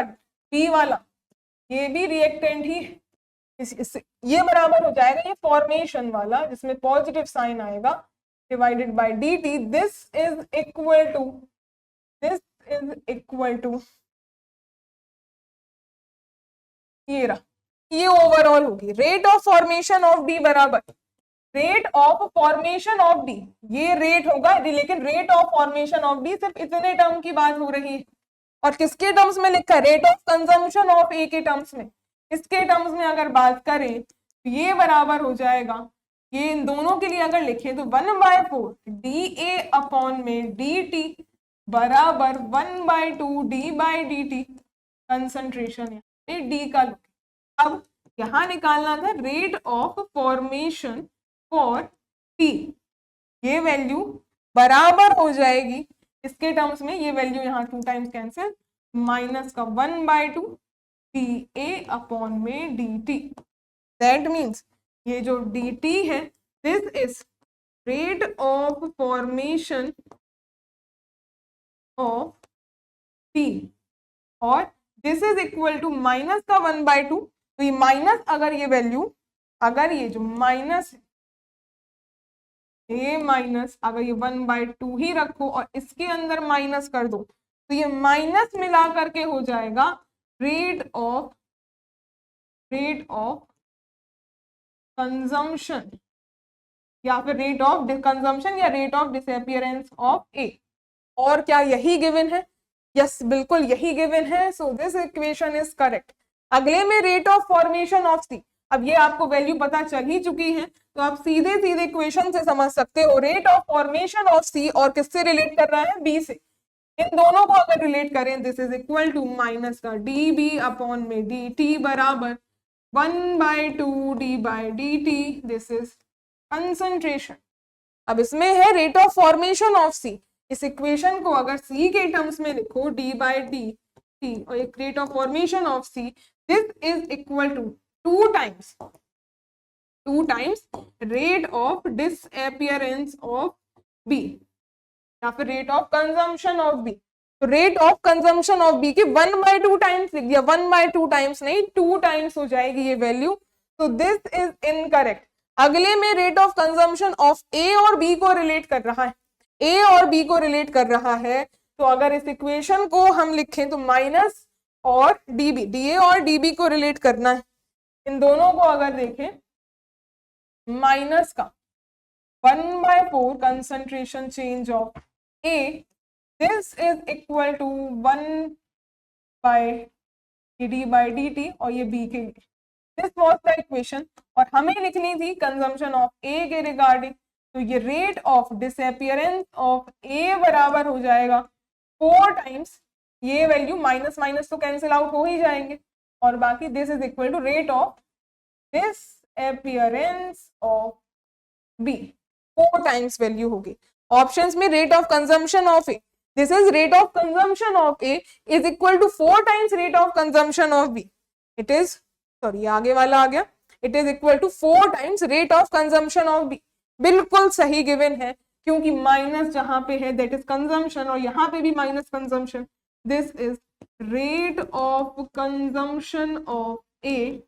S1: P वाला, ये भी रिएक्टेंट ही, ये बराबर हो जाएगा ये फॉर्मेशन वाला जिसमें पॉजिटिव साइन आएगा divided by dt, this is equal to ये रहा, ये ओवरऑल होगी rate of formation of D बराबर rate of formation of D, ये रेट होगा, लेकिन rate of formation of D सिर्फ इतने टर्म की बात हो रही है, और किसके टर्म्स में लिखा है, रेट ऑफ कंजम्पशन ऑफ ए के टर्म्स में। इसके टर्म्स में अगर बात करें तो ये बराबर हो जाएगा, ये इन दोनों के लिए अगर लिखें तो 1/4 डी ए अपॉन में डी टी बराबर 1/2 d by D T, concentration D का। अब यहां निकालना था rate of formation for T, ये वैल्यू बराबर हो जाएगी इसके टर्म्स में, ये वैल्यू यहाँ 2 टाइम्स कैंसिल, माइनस का 1/2 डी ए अपॉन में डी टी, दैट मीन्स ये जो डी टी है this is rate of formation of T, और this is equal to minus का 1/2, तो ये माइनस, अगर ये वैल्यू, अगर ये जो माइनस ए माइनस, अगर ये 1/2 ही रखो और इसके अंदर माइनस कर दो तो ये माइनस मिला करके हो जाएगा रेट ऑफ कंजम्पशन, या फिर रेट ऑफ कंजम्पशन या रेट ऑफ डिसअपीयरेंस ऑफ ए। और क्या यही गिवन है? यस, बिल्कुल यही गिवन है, so this equation is correct. अगले में रेट ऑफ फॉर्मेशन ऑफ सी, अब ये आपको वैल्यू पता चल ही चुकी है तो आप सीधे सीधे इक्वेशन से समझ सकते हो रेट ऑफ फॉर्मेशन ऑफ सी, और किससे रिलेट कर रहा है, बी से। इन दोनों को अगर रिलेट करें this is equal to minus का डी बी अपॉन में डी टी बराबर 1/2 d by D t, this is concentration. अब इसमें है rate of formation of C, इस इक्वेशन को अगर सी के टर्म्स में लिखो डी बाई डी टी और एक rate of formation of C, this is equal to 2 times rate of disappearance of B या फिर rate of consumption of B. तो rate of consumption of B के 1/2 टाइम्स लिख दिया, 1/2 टाइम्स नहीं 2 times हो जाएगी ये वैल्यू, तो दिस इज इनकरेक्ट। अगले में रेट ऑफ कंजम्पशन ऑफ ए और बी को रिलेट कर रहा है, ए और बी को रिलेट कर रहा है, तो अगर इस इक्वेशन को हम लिखें तो माइनस और डीबी, डीए और डीबी को रिलेट करना है। इन दोनों को अगर देखें, माइनस का 1/4 concentration change of A, this is equal to 1/डी बाई डी टी, और ये बी के लिए दिस वाज द इक्वेशन। और हमें लिखनी थी कंजम्पशन ऑफ ए के रिगार्डिंग, तो ये rate of disappearance of A बराबर हो जाएगा 4 टाइम्स, ये वैल्यू माइनस माइनस तो कैंसिल आउट हो ही जाएंगे, और बाकी this is equal to rate of disappearance of B, 4 times value होगी। ऑप्शंस में rate of consumption of A, this is rate of consumption of A is equal to 4 times rate of consumption of B, it is, sorry आगे वाला आ गया, it is equal to 4 times rate of consumption of B. बिल्कुल सही given है, क्योंकि minus जहां पे है दैट इज कंजम्पशन, और यहाँ पे भी minus consumption, this is rate of consumption of A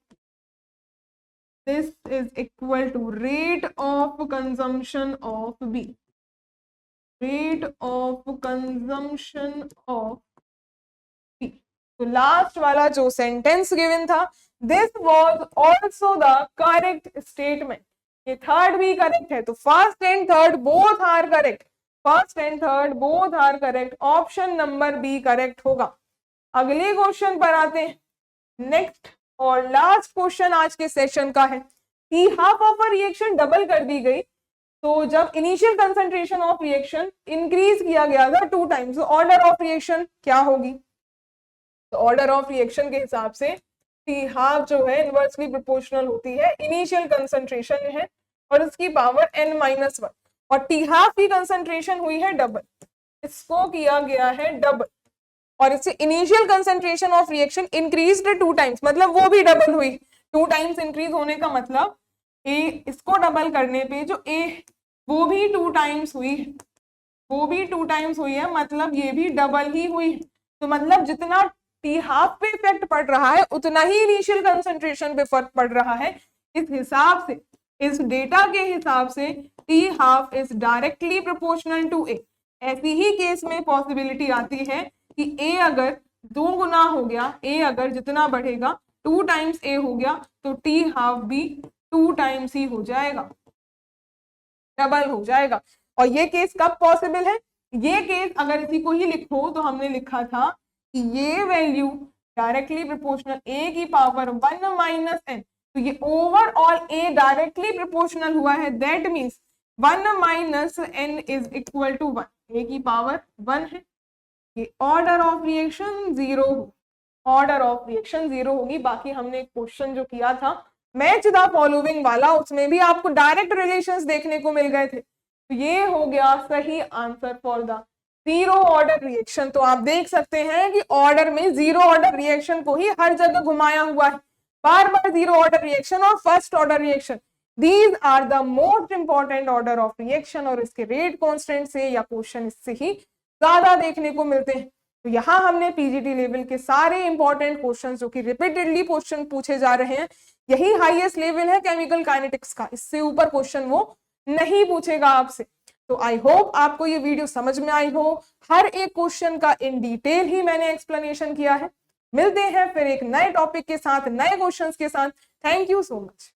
S1: this is equal to rate of consumption of B. Rate of consumption of B. तो लास्ट वाला जो सेंटेंस गिवन था, this was also the correct statement, ये third भी correct है, तो first and third both are correct, first and third both are correct, option number B correct होगा। अगले क्वेश्चन पर आते हैं। नेक्स्ट और लास्ट क्वेश्चन आज के सेशन का है कि half of a reaction double कर दी गई, तो जब initial concentration of reaction increase किया गया था 2 टाइम्स, तो ऑर्डर ऑफ रिएक्शन क्या होगी? तो ऑर्डर ऑफ रिएक्शन के हिसाब से टी हाफ जो है इनवर्सली प्रोपोर्शनल होती है, इनिशियल कंसंट्रेशन है और इसकी पावर n-1, और टी हाफ की कंसंट्रेशन हुई है डबल, इसको किया गया है डबल, और इससे initial concentration of reaction increased 2 times, मतलब वो भी डबल हुई। 2 टाइम्स इंक्रीज होने का मतलब ए, इसको डबल करने पे जो ए वो भी 2 टाइम्स हुई, वो भी 2 टाइम्स हुई है, मतलब ये भी डबल ही हुई। तो मतलब जितना टी हाफ पे इफेक्ट पड़ रहा है उतना ही इनिशियल कंसंट्रेशन पे फर्क पड़ रहा है। इस हिसाब से, इस डेटा के हिसाब से T half is directly proportional to A. ऐसी ही केस में पॉसिबिलिटी आती है कि ए अगर 2 गुना हो गया, ए अगर जितना बढ़ेगा 2 टाइम्स ए हो गया, तो टी हाफ भी 2 टाइम्स ही हो जाएगा, डबल हो जाएगा। और ये केस कब पॉसिबल है? ये केस अगर इसी को ही लिखो तो हमने लिखा था कि ये वैल्यू डायरेक्टली प्रोपोर्शनल ए की पावर 1 माइनस एन, तो ये ओवरऑल ए डायरेक्टली प्रोपोर्शनल हुआ है, that means 1 minus n is equal to 1, A की पावर 1 है। ये ऑर्डर ऑफ रिएक्शन 0 हो, ऑर्डर ऑफ रिएक्शन 0 होगी। बाकी हमने एक क्वेश्चन जो किया था मैच द फॉलोइंग वाला, उसमें भी आपको डायरेक्ट रिलेशंस देखने को मिल गए थे, तो ये हो गया सही answer for the 0 order reaction. तो आप देख सकते हैं कि ऑर्डर में 0 ऑर्डर रिएक्शन को ही हर जगह घुमाया हुआ है, बार बार 0 ऑर्डर रिएक्शन और first order reaction, these are the most important order of reaction, और इसके रेट कांस्टेंट से या क्वेश्चन इससे ही ज्यादा देखने को मिलते हैं। तो यहाँ हमने पीजीटी लेवल के सारे इंपॉर्टेंट क्वेश्चन जो कि रिपीटेडली क्वेश्चन पूछे जा रहे हैं, यही हाईएस्ट लेवल है केमिकल काइनेटिक्स का, इससे ऊपर क्वेश्चन वो नहीं पूछेगा आपसे। तो आई होप आपको ये वीडियो समझ में आई हो, हर एक क्वेश्चन का इन डिटेल ही मैंने एक्सप्लेनेशन किया है। मिलते हैं फिर एक नए टॉपिक के साथ, नए क्वेश्चंस के साथ। Thank you so much.